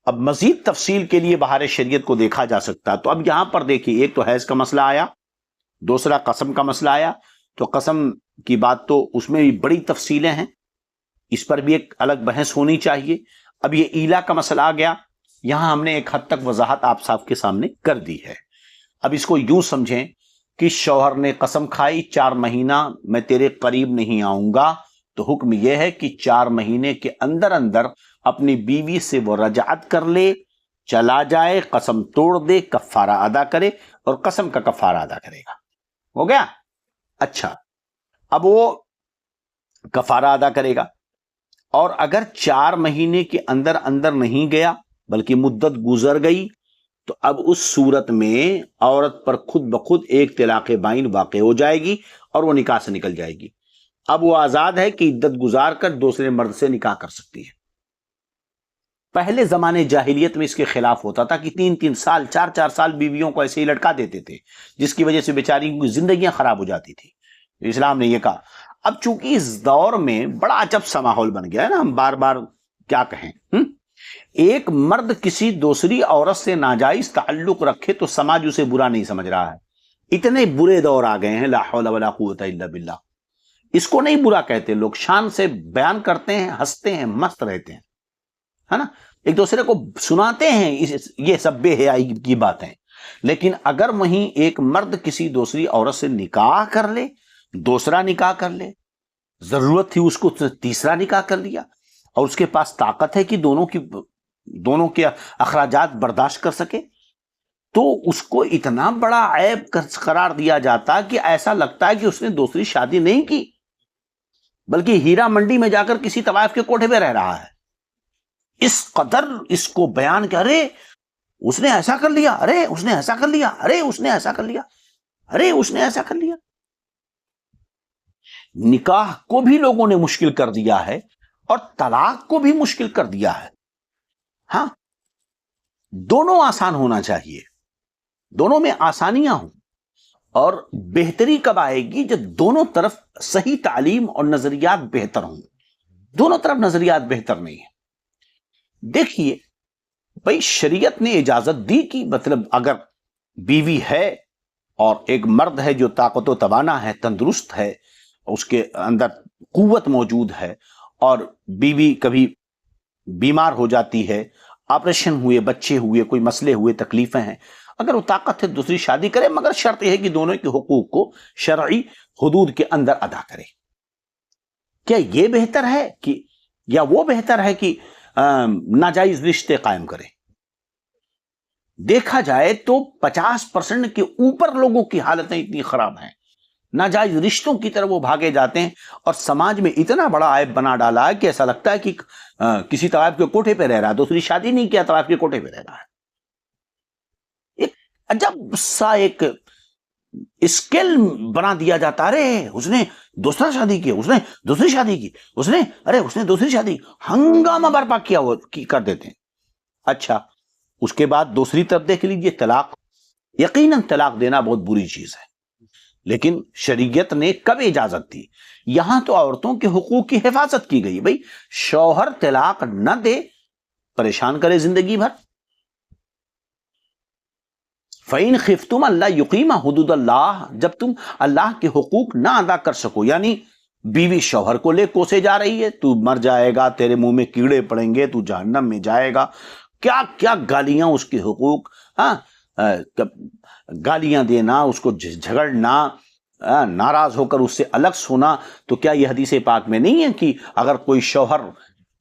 اب مزید تفصیل کے لیے بہار شریعت کو دیکھا جا سکتا ہے۔ تو اب یہاں پر دیکھیے، ایک تو حیض کا مسئلہ آیا، دوسرا قسم کا مسئلہ آیا۔ تو قسم کی بات تو اس میں بھی بڑی تفصیلیں ہیں، اس پر بھی ایک الگ بحث ہونی چاہیے۔ اب یہ ایلا کا مسئلہ آ گیا، یہاں ہم نے ایک حد تک وضاحت آپ صاحب کے سامنے کر دی ہے۔ اب اس کو یوں سمجھیں کہ شوہر نے قسم کھائی 4 مہینہ میں تیرے قریب نہیں آؤں گا، تو حکم یہ ہے کہ 4 مہینے کے اندر اندر اپنی بیوی سے وہ رجعت کر لے، چلا جائے، قسم توڑ دے، کفارہ ادا کرے، اور قسم کا کفارہ ادا کرے گا۔ ہو گیا؟ اچھا، اب وہ کفارہ ادا کرے گا، اور اگر 4 مہینے کے اندر اندر نہیں گیا بلکہ مدت گزر گئی، تو اب اس صورت میں عورت پر خود بخود ایک طلاق بائن واقع ہو جائے گی اور وہ نکاح سے نکل جائے گی۔ اب وہ آزاد ہے کہ عدت گزار کر دوسرے مرد سے نکاح کر سکتی ہے۔ پہلے زمانے جاہلیت میں اس کے خلاف ہوتا تھا کہ 3 سال 4 سال بیویوں کو ایسے ہی لٹکا دیتے تھے، جس کی وجہ سے بیچاری کی زندگیاں خراب ہو جاتی تھی۔ اسلام نے یہ کہا۔ اب چونکہ اس دور میں بڑا عجب سا ماحول بن گیا ہے نا، ہم بار بار کیا کہیں، ایک مرد کسی دوسری عورت سے ناجائز تعلق رکھے تو سماج اسے برا نہیں سمجھ رہا ہے۔ اتنے برے دور آ گئے ہیں، لا حول ولا قوت الا باللہ۔ اس کو نہیں برا کہتے، لوگ شان سے بیان کرتے ہیں، ہنستے ہیں، مست رہتے ہیں، ہے نا، ایک دوسرے کو سناتے ہیں یہ سب بے حیائی کی باتیں۔ لیکن اگر وہیں ایک مرد کسی دوسری عورت سے نکاح کر لے، دوسرا نکاح کر لے، ضرورت تھی اس کو تیسرا نکاح کر لیا، اور اس کے پاس طاقت ہے کہ دونوں کے اخراجات برداشت کر سکے، تو اس کو اتنا بڑا عیب قرار دیا جاتا کہ ایسا لگتا ہے کہ اس نے دوسری شادی نہیں کی، بلکہ ہیرا منڈی میں جا کر کسی طوائف کے کوٹھے پہ رہ رہا ہے۔ اس قدر اس کو بیان کہ ارے اس نے ایسا کر لیا، ارے اس نے ایسا کر لیا، ارے اس نے ایسا کر لیا، ارے اس نے ایسا کر لیا۔ نکاح کو بھی لوگوں نے مشکل کر دیا ہے اور طلاق کو بھی مشکل کر دیا ہے۔ ہاں، دونوں آسان ہونا چاہیے، دونوں میں آسانیاں ہوں، اور بہتری کب آئے گی جب دونوں طرف صحیح تعلیم اور نظریات بہتر ہوں۔ دونوں طرف نظریات بہتر نہیں ہیں۔ دیکھیے بھائی، شریعت نے اجازت دی کہ مطلب اگر بیوی ہے اور ایک مرد ہے جو طاقت و توانا ہے، تندرست ہے، اس کے اندر قوت موجود ہے، اور بیوی کبھی بیمار ہو جاتی ہے، آپریشن ہوئے، بچے ہوئے، کوئی مسئلے ہوئے، تکلیفیں ہیں، اگر وہ طاقت ہے دوسری شادی کرے، مگر شرط یہ ہے کہ دونوں کے حقوق کو شرعی حدود کے اندر ادا کرے۔ کیا یہ بہتر ہے کہ یا وہ بہتر ہے کہ ناجائز رشتے قائم کرے؟ دیکھا جائے تو 50% کے اوپر لوگوں کی حالتیں اتنی خراب ہیں، ناجائز رشتوں کی طرف وہ بھاگے جاتے ہیں، اور سماج میں اتنا بڑا عیب بنا ڈالا ہے کہ ایسا لگتا ہے کہ کسی طوائف کے کوٹھے پہ رہ رہا ہے، دوسری شادی نہیں کیا، طوائف کے کوٹھے پہ رہ رہا ہے۔ ایک عجب سا ایک اسکل بنا دیا جاتا، ارے اس نے دوسرا شادی کی، اس نے دوسری شادی کی، اس نے دوسری شادی، ہنگامہ برپا کیا وہ کر دیتے ہیں۔ اچھا، اس کے بعد دوسری طرف دیکھ لیجئے، طلاق۔ یقیناً طلاق دینا بہت بری چیز ہے، لیکن شریعت نے کب اجازت دی؟ یہاں تو عورتوں کے حقوق کی حفاظت کی گئی۔ بھئی شوہر طلاق نہ دے، پریشان کرے زندگی بھر۔ فَإِنْ خِفْتُمْ أَلَّا يُقِيمَ حُدُودَ اللَّهِ، جب تم اللہ کے حقوق نہ ادا کر سکو، یعنی بیوی شوہر کو لے کوسے جا رہی ہے، تو مر جائے گا، تیرے منہ میں کیڑے پڑیں گے، تو جہنم میں جائے گا، کیا کیا گالیاں اس کے حقوق، گالیاں دینا، اس کو جھگڑنا، ناراض ہو کر اس سے الگ سونا۔ تو کیا یہ حدیث پاک میں نہیں ہے کہ اگر کوئی شوہر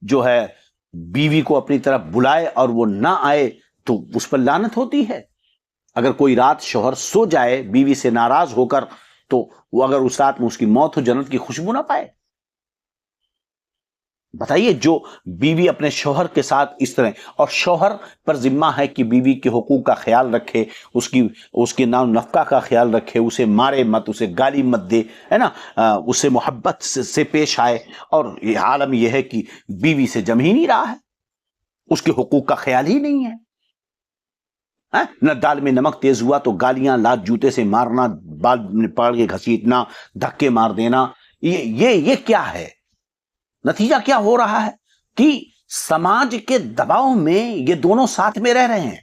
جو ہے بیوی کو اپنی طرف بلائے اور وہ نہ آئے تو اس پر لعنت ہوتی ہے؟ اگر کوئی رات شوہر سو جائے بیوی سے ناراض ہو کر، تو وہ اگر اس رات میں اس کی موت ہو، جنت کی خوشبو نہ پائے؟ بتائیے، جو بیوی اپنے شوہر کے ساتھ اس طرح، اور شوہر پر ذمہ ہے کہ بیوی کے حقوق کا خیال رکھے، اس کی نام نفقہ کا خیال رکھے، اسے مارے مت، اسے گالی مت دے، ہے نا، اسے محبت سے پیش آئے، اور یہ عالم یہ ہے کہ بیوی سے جم ہی نہیں رہا ہے، اس کے حقوق کا خیال ہی نہیں ہے۔ نہ دال میں نمک تیز ہوا تو گالیاں، لات جوتے سے مارنا، بال پکڑ کے گھسیٹنا، دھکے مار دینا، یہ کیا ہے؟ نتیجہ کیا ہو رہا ہے کہ سماج کے دباؤ میں یہ دونوں ساتھ میں رہ رہے ہیں،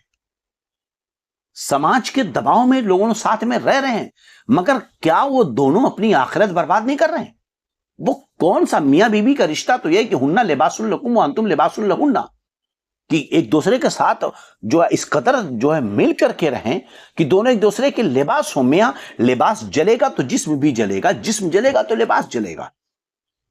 سماج کے دباؤ میں لوگوں ساتھ میں رہ رہے ہیں، مگر کیا وہ دونوں اپنی آخرت برباد نہیں کر رہے ہیں؟ وہ کون سا میاں بیوی کا رشتہ تو یہ کہ ہن لباس لکم وانتم لباس لہن، کہ ایک دوسرے کے ساتھ جو ہے اس قدر جو ہے مل کر کے رہیں کہ دونوں ایک دوسرے کے لباس ہوں۔ میاں لباس جلے گا تو جسم بھی جلے گا، جسم جلے گا تو لباس جلے گا۔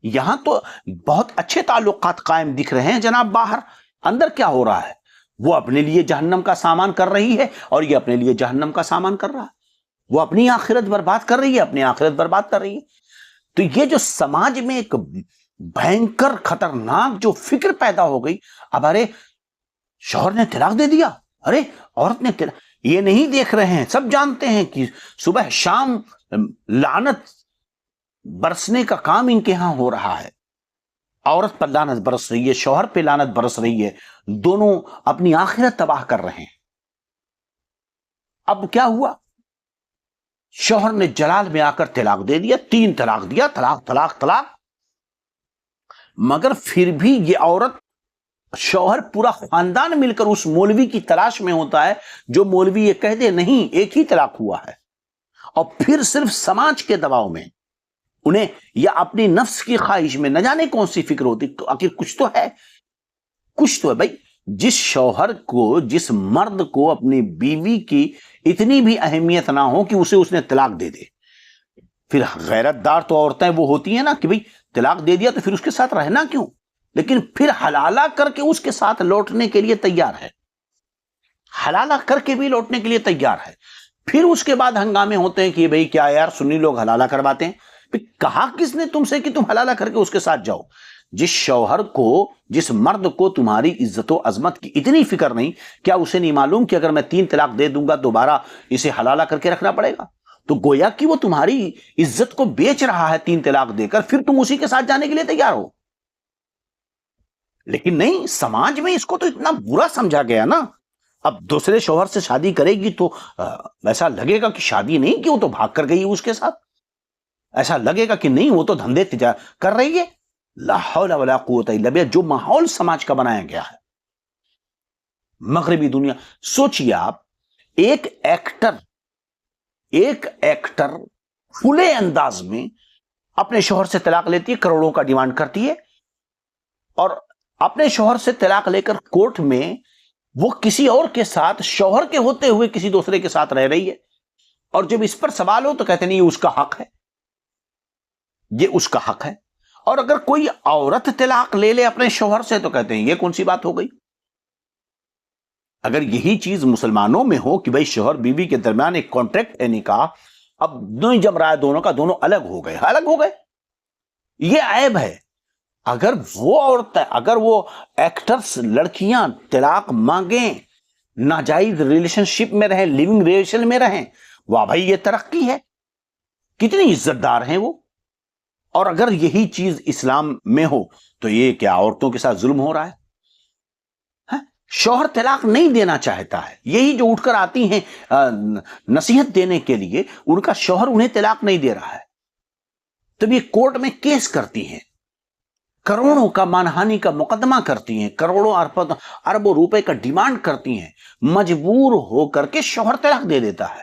یہاں تو بہت اچھے تعلقات قائم دکھ رہے ہیں جناب. باہر اندر کیا ہو رہا ہے؟ وہ اپنے لیے جہنم کا سامان کر رہی ہے اور یہ اپنے لیے جہنم کا سامان کر رہا ہے. وہ اپنی آخرت برباد کر رہی ہے، اپنی آخرت برباد کر رہی ہے. تو یہ جو سماج میں ایک بھینکر خطرناک جو فکر پیدا ہو گئی، اب ارے شوہر نے طلاق دے دیا، ارے عورت نے طلاق، یہ نہیں دیکھ رہے ہیں، سب جانتے ہیں کہ صبح شام لعنت برسنے کا کام ان کے ہاں ہو رہا ہے. عورت پر لعنت برس رہی ہے، شوہر پہ لعنت برس رہی ہے، دونوں اپنی آخرت تباہ کر رہے ہیں. اب کیا ہوا؟ شوہر نے جلال میں آ کر طلاق دے دیا، 3 طلاق دیا، طلاق طلاق طلاق. مگر پھر بھی یہ عورت، شوہر، پورا خاندان مل کر اس مولوی کی تلاش میں ہوتا ہے جو مولوی یہ کہہ دے نہیں ایک ہی طلاق ہوا ہے. اور پھر صرف سماج کے دباؤ میں انہیں یا اپنی نفس کی خواہش میں نہ جانے کون سی فکر ہوتی، تو آخر کچھ تو ہے، کچھ تو ہے بھائی. جس شوہر کو، جس مرد کو اپنی بیوی کی اتنی بھی اہمیت نہ ہو کہ اس نے طلاق دے دے، پھر غیرت دار تو عورتیں وہ ہوتی ہیں نا کہ بھئی طلاق دے دیا تو پھر اس کے ساتھ رہنا کیوں، لیکن پھر حلالہ کر کے اس کے ساتھ لوٹنے کے لیے تیار ہے، حلالہ کر کے بھی لوٹنے کے لیے تیار ہے. پھر اس کے بعد ہنگامے ہوتے ہیں کہ بھئی کیا یار سنی لوگ حلالہ کرواتے ہیں. کہا کس نے تم سے کہ تم حلالہ کر کے اس کے ساتھ جاؤ؟ جس شوہر کو، جس مرد کو تمہاری عزت و عظمت کی اتنی فکر نہیں، کیا اسے نہیں معلوم کہ اگر میں 3 طلاق دے دوں گا دوبارہ اسے حلالہ کر کے رکھنا پڑے گا؟ تو گویا کہ وہ تمہاری عزت کو بیچ رہا ہے 3 طلاق دے کر، پھر تم اسی کے ساتھ جانے کے لیے تیار ہو. لیکن نہیں، سماج میں اس کو تو اتنا برا سمجھا گیا نا. اب دوسرے شوہر سے شادی کرے گی تو ایسا لگے گا کہ شادی نہیں، کہ وہ تو بھاگ کر گئی اس کے ساتھ. ایسا لگے گا کہ نہیں، وہ تو دھندے کر رہی ہے. لا حول ولا قوت الا باللہ. جو ماحول سماج کا بنایا گیا ہے مغربی دنیا. سوچئے آپ، ایک ایکٹر کھلے انداز میں اپنے شوہر سے طلاق لیتی ہے، کروڑوں کا ڈیمانڈ کرتی ہے، اور اپنے شوہر سے طلاق لے کر کورٹ میں وہ کسی اور کے ساتھ، شوہر کے ہوتے ہوئے کسی دوسرے کے ساتھ رہ رہی ہے. اور جب اس پر سوال ہو تو کہتے نہیں، یہ اس کا حق ہے، یہ اس کا حق ہے. اور اگر کوئی عورت طلاق لے لے اپنے شوہر سے تو کہتے ہیں یہ کون سی بات ہو گئی. اگر یہی چیز مسلمانوں میں ہو کہ بھئی شوہر بیوی کے درمیان ایک کانٹریکٹ ہے نکاح، اب نہیں جم رہا ہے دونوں کا، دونوں الگ ہو گئے، یہ عیب ہے. اگر وہ عورت، اگر وہ ایکٹرز، لڑکیاں طلاق مانگیں، ناجائز ریلیشن شپ میں رہیں، لیونگ ریلیشن میں رہیں، واہ بھائی یہ ترقی ہے، کتنی عزت دار ہیں وہ. اور اگر یہی چیز اسلام میں ہو تو یہ کیا عورتوں کے ساتھ ظلم ہو رہا ہے؟ شوہر طلاق نہیں دینا چاہتا ہے، یہی جو اٹھ کر آتی ہیں نصیحت دینے کے لیے، ان کا شوہر انہیں طلاق نہیں دے رہا ہے، تب یہ کورٹ میں کیس کرتی ہیں، کروڑوں کا مانہانی کا مقدمہ کرتی ہیں، کروڑوں اربوں روپے کا ڈیمانڈ کرتی ہیں، مجبور ہو کر کے شوہر طلاق دے دیتا ہے.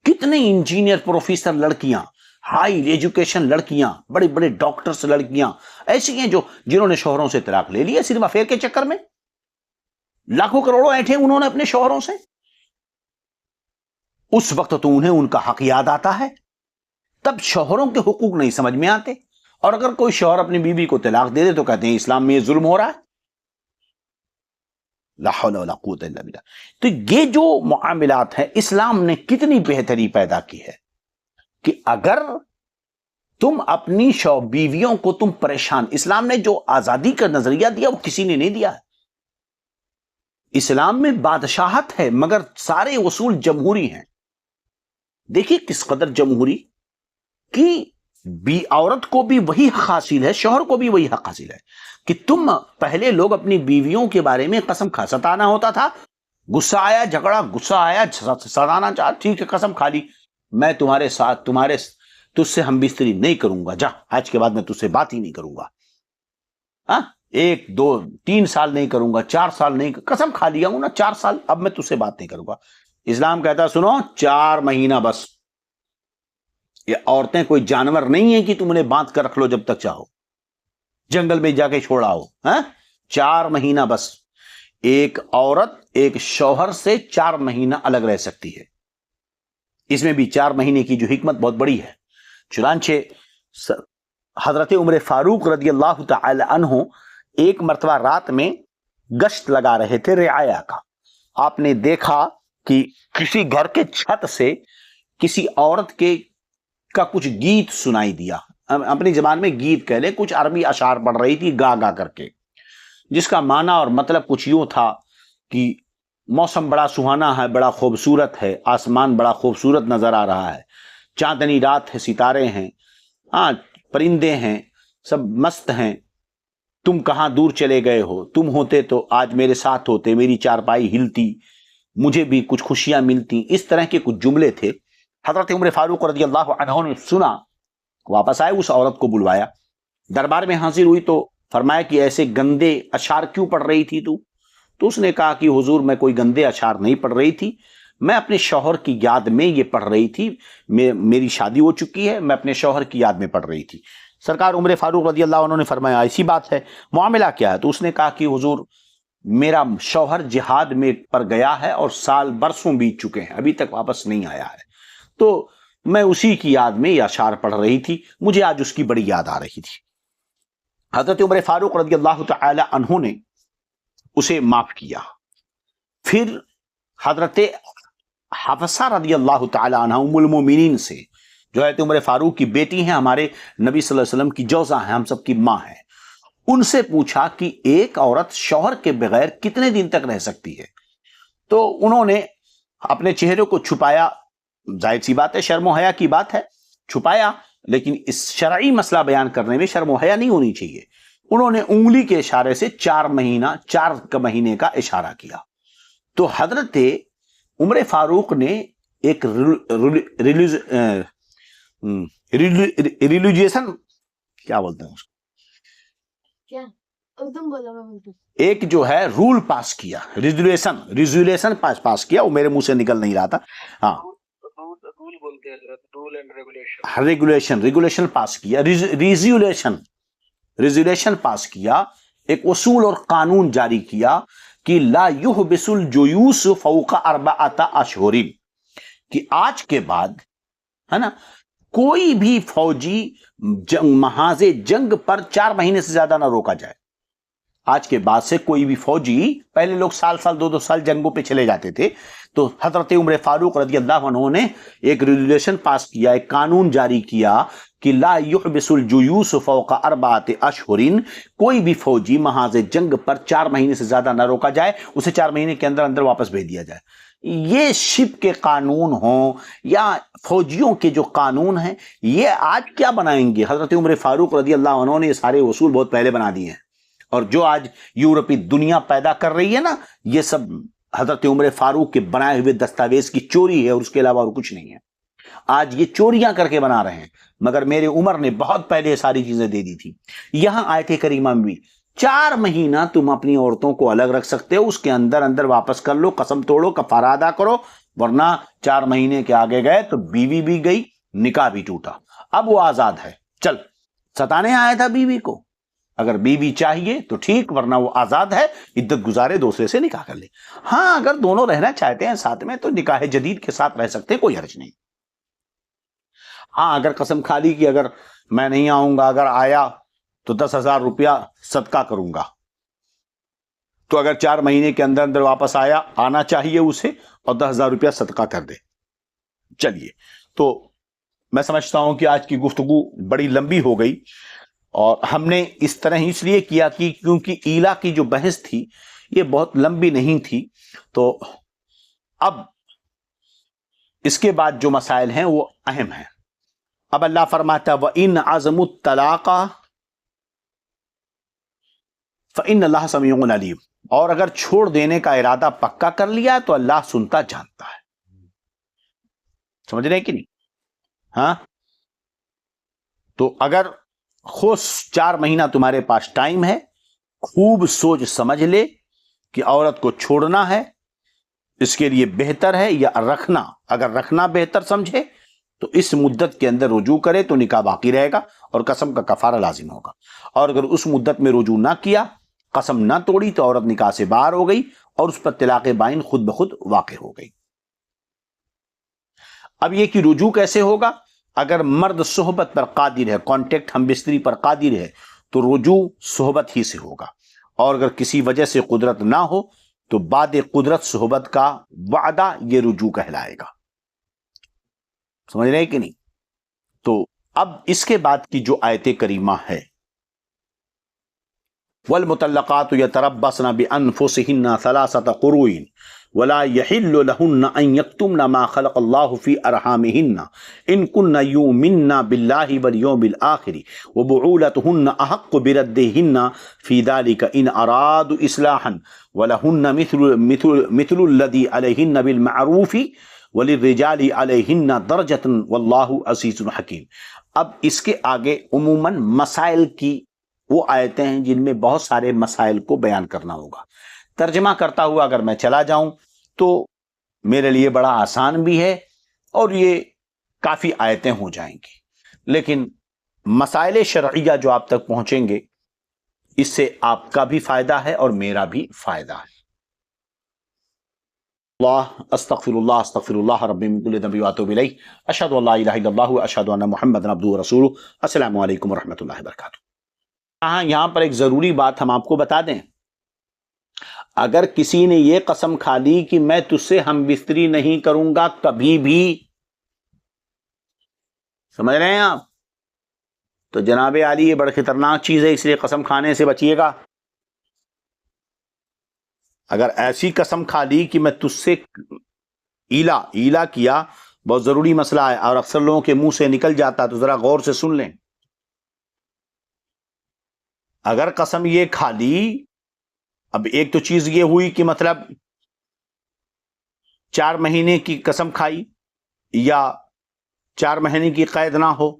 کتنے انجینئر، پروفیسر لڑکیاں، ہائی ایجوکیشن لڑکیاں، بڑے بڑے ڈاکٹرز لڑکیاں ایسی ہیں جنہوں نے شوہروں سے طلاق لے لی ہے صرف افیئر کے چکر میں. لاکھوں کروڑوں ایٹھے انہوں نے اپنے شوہروں سے. اس وقت تو انہیں ان کا حق یاد آتا ہے، تب شوہروں کے حقوق نہیں سمجھ میں آتے. اور اگر کوئی شوہر اپنی بیوی کو طلاق دے دے تو کہتے ہیں اسلام میں یہ ظلم ہو رہا ہے. لا حول ولا قوت الا باللہ. تو یہ جو معاملات ہیں، اسلام نے کتنی بہتری پیدا کی ہے کہ اگر تم اپنی بیویوں کو تم پریشان، اسلام نے جو آزادی کا نظریہ دیا وہ کسی نے نہیں دیا ہے. اسلام میں بادشاہت ہے مگر سارے اصول جمہوری ہیں. دیکھیے کس قدر جمہوری کہ عورت کو بھی وہی حق حاصل ہے، شوہر کو بھی وہی حق حاصل ہے کہ تم، پہلے لوگ اپنی بیویوں کے بارے میں قسم کھا، ستانا ہوتا تھا، غصہ آیا، جھگڑا، غصہ آیا، ستانا چاہ، ٹھیک ہے قسم کھا لی، میں تمہارے ساتھ، تجھ سے ہم بستری نہیں کروں گا، جا آج کے بعد میں تجھ سے بات ہی نہیں کروں گا، 1 2 3 سال نہیں کروں گا، 4 سال نہیں، قسم کھا لیا ہوں نا 4 سال، اب میں تجھ سے بات نہیں کروں گا. اسلام کہتا سنو 4 مہینہ بس. یہ عورتیں کوئی جانور نہیں ہیں کہ تم انہیں باندھ کر رکھ لو جب تک چاہو، جنگل میں جا کے چھوڑاؤ. 4 مہینہ بس. ایک عورت ایک شوہر سے 4 مہینہ الگ رہ سکتی ہے. اس میں بھی 4 مہینے کی جو حکمت بہت بڑی ہے. چنانچہ حضرت عمر فاروق رضی اللہ تعالی عنہ ایک مرتبہ رات میں گشت لگا رہے تھے رعایا کا. آپ نے دیکھا کہ کسی گھر کے چھت سے کسی عورت کا کچھ گیت سنائی دیا. اپنی زبان میں گیت کہہ لے, کچھ عربی اشعار پڑھ رہی تھی گا گا کر کے, جس کا معنی اور مطلب کچھ یوں تھا کہ موسم بڑا سہانا ہے, بڑا خوبصورت ہے, آسمان بڑا خوبصورت نظر آ رہا ہے, چاندنی رات ہے, ستارے ہیں, ہاں پرندے ہیں, سب مست ہیں, تم کہاں دور چلے گئے ہو, تم ہوتے تو آج میرے ساتھ ہوتے, میری چارپائی ہلتی, مجھے بھی کچھ خوشیاں ملتی. اس طرح کے کچھ جملے تھے. حضرت عمر فاروق رضی اللہ عنہ نے سنا, واپس آئے, اس عورت کو بلوایا, دربار میں حاضر ہوئی تو فرمایا کہ ایسے گندے اشعار کیوں پڑھ رہی تھی تو اس نے کہا کہ حضور میں کوئی گندے اشعار نہیں پڑھ رہی تھی, میں اپنے شوہر کی یاد میں یہ پڑھ رہی تھی, میری شادی ہو چکی ہے, میں اپنے شوہر کی یاد میں پڑھ رہی تھی. سرکار عمر فاروق رضی اللہ عنہ نے فرمایا ایسی بات ہے, معاملہ کیا ہے؟ تو اس نے کہا کہ حضور میرا شوہر جہاد میں پر گیا ہے اور سال برسوں بیت چکے ہیں, ابھی تک واپس نہیں آیا ہے, تو میں اسی کی یاد میں یہ اشعار پڑھ رہی تھی, مجھے آج اس کی بڑی یاد آ رہی تھی. حضرت عمر فاروق رضی اللہ تعالی عنہ نے اسے معاف کیا. پھر حضرت حفصہ رضی اللہ تعالی عنہ ام المومنین سے, جو حضرت عمر فاروق کی بیٹی ہیں, ہمارے نبی صلی اللہ علیہ وسلم کی جوزہ ہیں, ہم سب کی ماں ہیں, ان سے پوچھا کہ ایک عورت شوہر کے بغیر کتنے دن تک رہ سکتی ہے؟ تو انہوں نے اپنے چہرے کو چھپایا, ظاہر سی بات ہے شرم و حیا کی بات ہے, چھپایا, لیکن اس شرعی مسئلہ بیان کرنے میں شرم و حیا نہیں ہونی چاہیے. انہوں نے انگلی کے اشارے سے 4 مہینے کا اشارہ کیا. تو حضرت عمر فاروق نے ایک ریلیجیشن کیا بولتے ہیں اس کو, ایک جو ہے رول پاس کیا, ریزولیشن پاس کیا, وہ میرے منہ سے نکل نہیں رہا تھا, ہاں ریگولیشن پاس کیا, ریزولیشن پاس کیا, ایک اصول اور قانون جاری کیا کہ لا یحبس الجیوش فوق 4 اشہر, کہ آج کے بعد ہے نا کوئی بھی فوجی محاذ جنگ پر 4 مہینے سے زیادہ نہ روکا جائے. آج کے بعد سے کوئی بھی فوجی, پہلے لوگ سال 2 سال جنگوں پہ چلے جاتے تھے, تو حضرت عمر فاروق رضی اللہ عنہ نے ایک ریگولیشن پاس کیا, ایک قانون جاری کیا کہ لا یحبس الجیوش فوق 4 اشہر, کوئی بھی فوجی محاذ جنگ پر 4 مہینے سے زیادہ نہ روکا جائے, اسے 4 مہینے کے اندر واپس بھیج دیا جائے. یہ شپ کے قانون ہوں یا فوجیوں کے جو قانون ہیں, یہ آج کیا بنائیں گے؟ حضرت عمر فاروق رضی اللہ عنہ نے یہ سارے اصول بہت پہلے بنا دیے ہیں, اور جو آج یورپی دنیا پیدا کر رہی ہے نا, یہ سب حضرت عمر فاروق کے بنائے ہوئے دستاویز کی چوری ہے, اور اس کے علاوہ اور کچھ نہیں ہے. آج یہ چوریاں کر کے بنا رہے ہیں, مگر میرے عمر نے بہت پہلے ساری چیزیں دے دی تھی. یہاں آیت کریمہ میں بھی 4 مہینہ تم اپنی عورتوں کو الگ رکھ سکتے ہو, اس کے اندر واپس کر لو, قسم توڑو, کفارہ ادا کرو, ورنہ 4 مہینے کے آگے گئے تو بیوی بھی گئی, نکاح بھی ٹوٹا, اب وہ آزاد ہے, چل ستانے آیا تھا بیوی کو, اگر بیوی چاہیے تو ٹھیک, ورنہ وہ آزاد ہے, عدت گزارے, دوسرے سے نکاح کر لے. ہاں اگر دونوں رہنا چاہتے ہیں ساتھ میں تو نکاح جدید کے ساتھ رہ سکتے ہیں, کوئی حرج نہیں. ہاں اگر قسم کھا لی کہ اگر میں نہیں آؤں گا, اگر آیا تو 10,000 روپیہ صدقہ کروں گا, تو اگر 4 مہینے کے اندر واپس آنا چاہیے اسے, اور 10,000 روپیہ صدقہ کر دے. چلیے, تو میں سمجھتا ہوں کہ آج کی گفتگو بڑی لمبی ہو گئی, اور ہم نے اس طرح اس لیے کیا کہ کیونکہ ایلا کی جو بحث تھی یہ بہت لمبی نہیں تھی. تو اب اس کے بعد جو مسائل ہیں وہ اہم ہیں. اب اللہ فرماتا ہے وَإِنْ عَزَمُوا الطَّلَاقَ فَإِنَّ اللَّهَ سَمِيعٌ عَلِيمٌ, اور اگر چھوڑ دینے کا ارادہ پکا کر لیا تو اللہ سنتا جانتا ہے. سمجھ رہے ہیں کہ نہیں؟ ہاں, تو اگر خوش 4 مہینہ تمہارے پاس ٹائم ہے, خوب سوچ سمجھ لے کہ عورت کو چھوڑنا ہے, اس کے لیے بہتر ہے یا رکھنا. اگر رکھنا بہتر سمجھے تو اس مدت کے اندر رجوع کرے تو نکاح باقی رہے گا اور قسم کا کفارہ لازم ہوگا. اور اگر اس مدت میں رجوع نہ کیا, قسم نہ توڑی, تو عورت نکاح سے باہر ہو گئی اور اس پر طلاق بائن خود بخود واقع ہو گئی. اب یہ کہ رجوع کیسے ہوگا؟ اگر مرد صحبت پر قادر ہے، کانٹیکٹ ہم بستری پر قادر ہے، تو رجوع صحبت ہی سے ہوگا، اور اگر کسی وجہ سے قدرت نہ ہو تو بعد قدرت صحبت کا وعدہ یہ رجوع کہلائے گا۔ سمجھ رہے ہیں کہ نہیں؟ تو اب اس کے بعد کی جو آیت کریمہ ہے، والمطلقات یتربصن بانفسہن ثلاثۃ قروء ولا يحل لهن ان يكتمن ما خلق الله في ارحامهن ان كن يؤمن بالله واليوم الاخر وبعولتهن احق بردهن في ذلك ان ارادوا اصلاحا ولهن مثل الذي عليهن بالمعروف وللرجال عليهن درجة والله عزيز حكيم۔ اب اس کے آگے عموماً مسائل کی وہ آیتیں ہیں جن میں بہت سارے مسائل کو بیان کرنا ہوگا۔ ترجمہ کرتا ہوا اگر میں چلا جاؤں تو میرے لیے بڑا آسان بھی ہے اور یہ کافی آیتیں ہو جائیں گی، لیکن مسائل شرعیہ جو آپ تک پہنچیں گے اس سے آپ کا بھی فائدہ ہے اور میرا بھی فائدہ ہے۔ استغفر اللہ ربی من کل ذنب واتوب الیہ، اشہد ان لا الہ الا اللہ واشہد ان محمد عبدہ ورسولہ۔ السلام علیکم ورحمۃ اللہ وبرکاتہ۔ یہاں پر ایک ضروری بات ہم آپ کو بتا دیں، اگر کسی نے یہ قسم کھا لی کہ میں تجھ سے ہم بستری نہیں کروں گا کبھی بھی، سمجھ رہے ہیں آپ، تو جناب عالی یہ بڑی خطرناک چیز ہے، اس لیے قسم کھانے سے بچیے گا۔ اگر ایسی قسم کھا لی کہ میں تجھ سے ایلا کیا، بہت ضروری مسئلہ ہے اور اکثر لوگوں کے منہ سے نکل جاتا، تو ذرا غور سے سن لیں۔ اگر قسم یہ کھا لی، اب ایک تو چیز یہ ہوئی کہ مطلب 4 مہینے کی قسم کھائی یا 4 مہینے کی قید نہ ہو،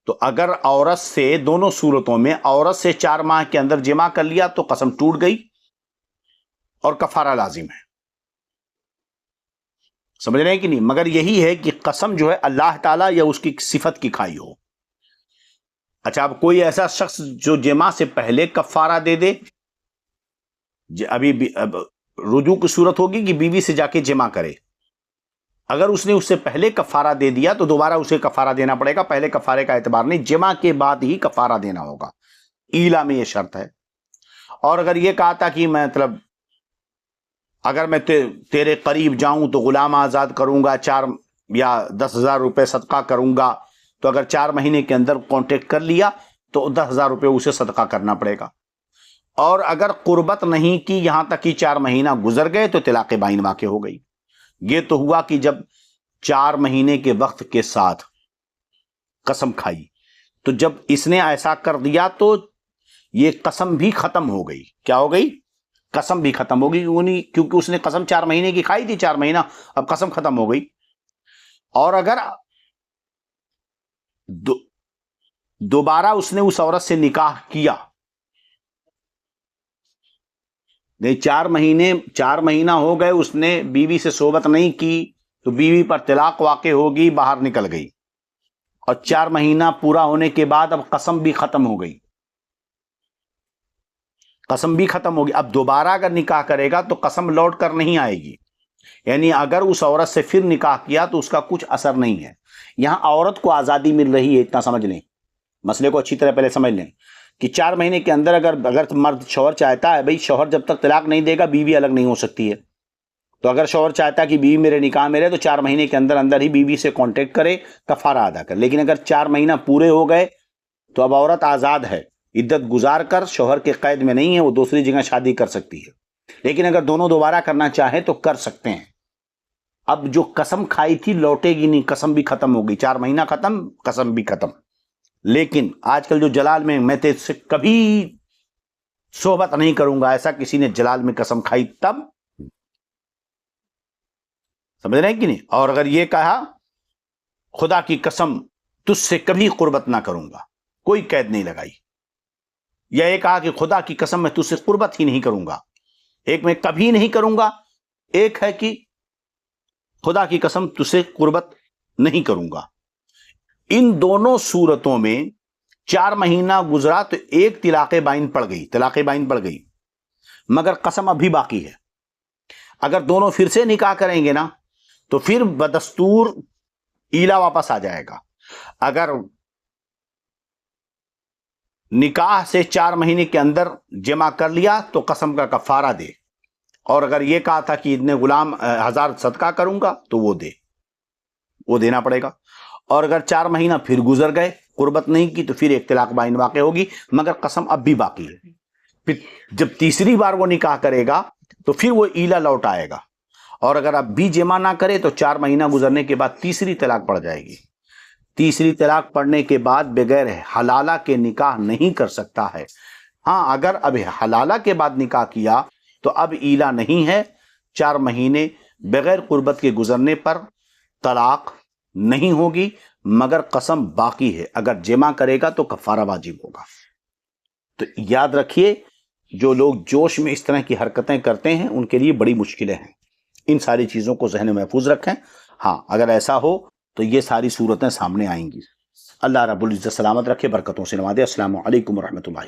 تو اگر عورت سے دونوں صورتوں میں عورت سے 4 ماہ کے اندر جمع کر لیا تو قسم ٹوٹ گئی اور کفارہ لازم ہے۔ سمجھ رہے ہیں کہ نہیں؟ مگر یہی ہے کہ قسم جو ہے اللہ تعالیٰ یا اس کی صفت کی کھائی ہو۔ اچھا، اب کوئی ایسا شخص جو جمع سے پہلے کفارہ دے دے، ابھی رجوع کی صورت ہوگی کہ بیوی سے جا کے جمع کرے، اگر اس نے اس سے پہلے کفارہ دے دیا تو دوبارہ اسے کفارہ دینا پڑے گا، پہلے کفارے کا اعتبار نہیں، جمع کے بعد ہی کفارہ دینا ہوگا، ایلا میں یہ شرط ہے۔ اور اگر یہ کہا تھا کہ مطلب اگر میں تیرے قریب جاؤں تو غلام آزاد کروں گا 4 یا 10,000 روپے صدقہ کروں گا، تو اگر 4 مہینے کے اندر کانٹیکٹ کر لیا تو 10,000 روپے اسے صدقہ کرنا پڑے گا۔ اور اگر قربت نہیں کی یہاں تک کہ 4 مہینہ گزر گئے تو طلاق بائن واقع ہو گئی۔ یہ تو ہوا کہ جب 4 مہینے کے وقت کے ساتھ قسم کھائی، تو جب اس نے ایسا کر دیا تو یہ قسم بھی ختم ہو گئی۔ کیا ہو گئی؟ قسم بھی ختم ہو گئی، کیونکہ اس نے قسم 4 مہینے کی کھائی تھی، 4 مہینہ اب قسم ختم ہو گئی۔ اور اگر دوبارہ اس نے اس عورت سے نکاح کیا، نہیں 4 مہینہ ہو گئے اس نے بیوی سے صحبت نہیں کی تو بیوی پر طلاق واقع ہوگی، باہر نکل گئی، اور 4 مہینہ پورا ہونے کے بعد اب قسم بھی ختم ہو گئی، قسم بھی ختم ہوگی۔ اب دوبارہ اگر نکاح کرے گا تو قسم لوٹ کر نہیں آئے گی، یعنی اگر اس عورت سے پھر نکاح کیا تو اس کا کچھ اثر نہیں ہے۔ یہاں عورت کو آزادی مل رہی ہے، اتنا سمجھ لیں، مسئلے کو اچھی طرح پہلے سمجھ لیں کہ 4 مہینے کے اندر اگر مرد شوہر چاہتا ہے، بھئی شوہر جب تک طلاق نہیں دے گا بیوی الگ نہیں ہو سکتی ہے، تو اگر شوہر چاہتا ہے کہ بیوی میرے نکاح میں رہے تو 4 مہینے کے اندر ہی بیوی سے کانٹیکٹ کرے، کفارہ ادا کر۔ لیکن اگر 4 مہینہ پورے ہو گئے تو اب عورت آزاد ہے، عدت گزار کر شوہر کے قید میں نہیں ہے، وہ دوسری جگہ شادی کر سکتی ہے، لیکن اگر دونوں دوبارہ کرنا چاہیں تو کر سکتے ہیں۔ اب جو قسم کھائی تھی لوٹے گی نہیں، قسم بھی ختم ہو گئی، 4 مہینہ ختم، قسم بھی ختم۔ لیکن آج کل جو جلال میں تجھ سے کبھی صحبت نہیں کروں گا، ایسا کسی نے جلال میں قسم کھائی تب، سمجھ رہے ہیں کہ نہیں؟ اور اگر یہ کہا خدا کی قسم تجھ سے کبھی قربت نہ کروں گا، کوئی قید نہیں لگائی، یا یہ کہا کہ خدا کی قسم میں تجھ سے قربت ہی نہیں کروں گا، ایک میں کبھی نہیں کروں گا، ایک ہے کہ خدا کی قسم تجھ سے قربت نہیں کروں گا۔ ان دونوں صورتوں میں 4 مہینہ گزرا تو ایک طلاق بائن پڑ گئی، مگر قسم ابھی باقی ہے۔ اگر دونوں پھر سے نکاح کریں گے نا تو پھر بدستور ایلا واپس آ جائے گا. اگر نکاح سے 4 مہینے کے اندر جمع کر لیا تو قسم کا کفارہ دے, اور اگر یہ کہا تھا کہ اتنے غلام 1000 صدقہ کروں گا تو وہ دے, وہ دینا پڑے گا. اور اگر 4 مہینہ پھر گزر گئے, قربت نہیں کی, تو پھر ایک طلاق بائن واقع ہوگی, مگر قسم اب بھی باقی ہے. پھر جب تیسری بار وہ نکاح کرے گا تو پھر وہ ایلا لوٹ آئے گا, اور اگر اب بھی جمع نہ کرے تو 4 مہینہ گزرنے کے بعد تیسری طلاق پڑ جائے گی. تیسری طلاق پڑنے کے بعد بغیر حلالہ کے نکاح نہیں کر سکتا ہے. ہاں, اگر اب حلالہ کے بعد نکاح کیا تو اب ایلا نہیں ہے, 4 مہینے بغیر قربت کے گزرنے پر طلاق نہیں ہوگی, مگر قسم باقی ہے. اگر جمع کرے گا تو کفارہ واجب ہوگا. تو یاد رکھیے, جو لوگ جوش میں اس طرح کی حرکتیں کرتے ہیں ان کے لیے بڑی مشکلیں ہیں. ان ساری چیزوں کو ذہن میں محفوظ رکھیں. ہاں, اگر ایسا ہو تو یہ ساری صورتیں سامنے آئیں گی. اللہ رب العزت سلامت رکھے, برکتوں سے نوازے. السلام علیکم ورحمۃ اللہ.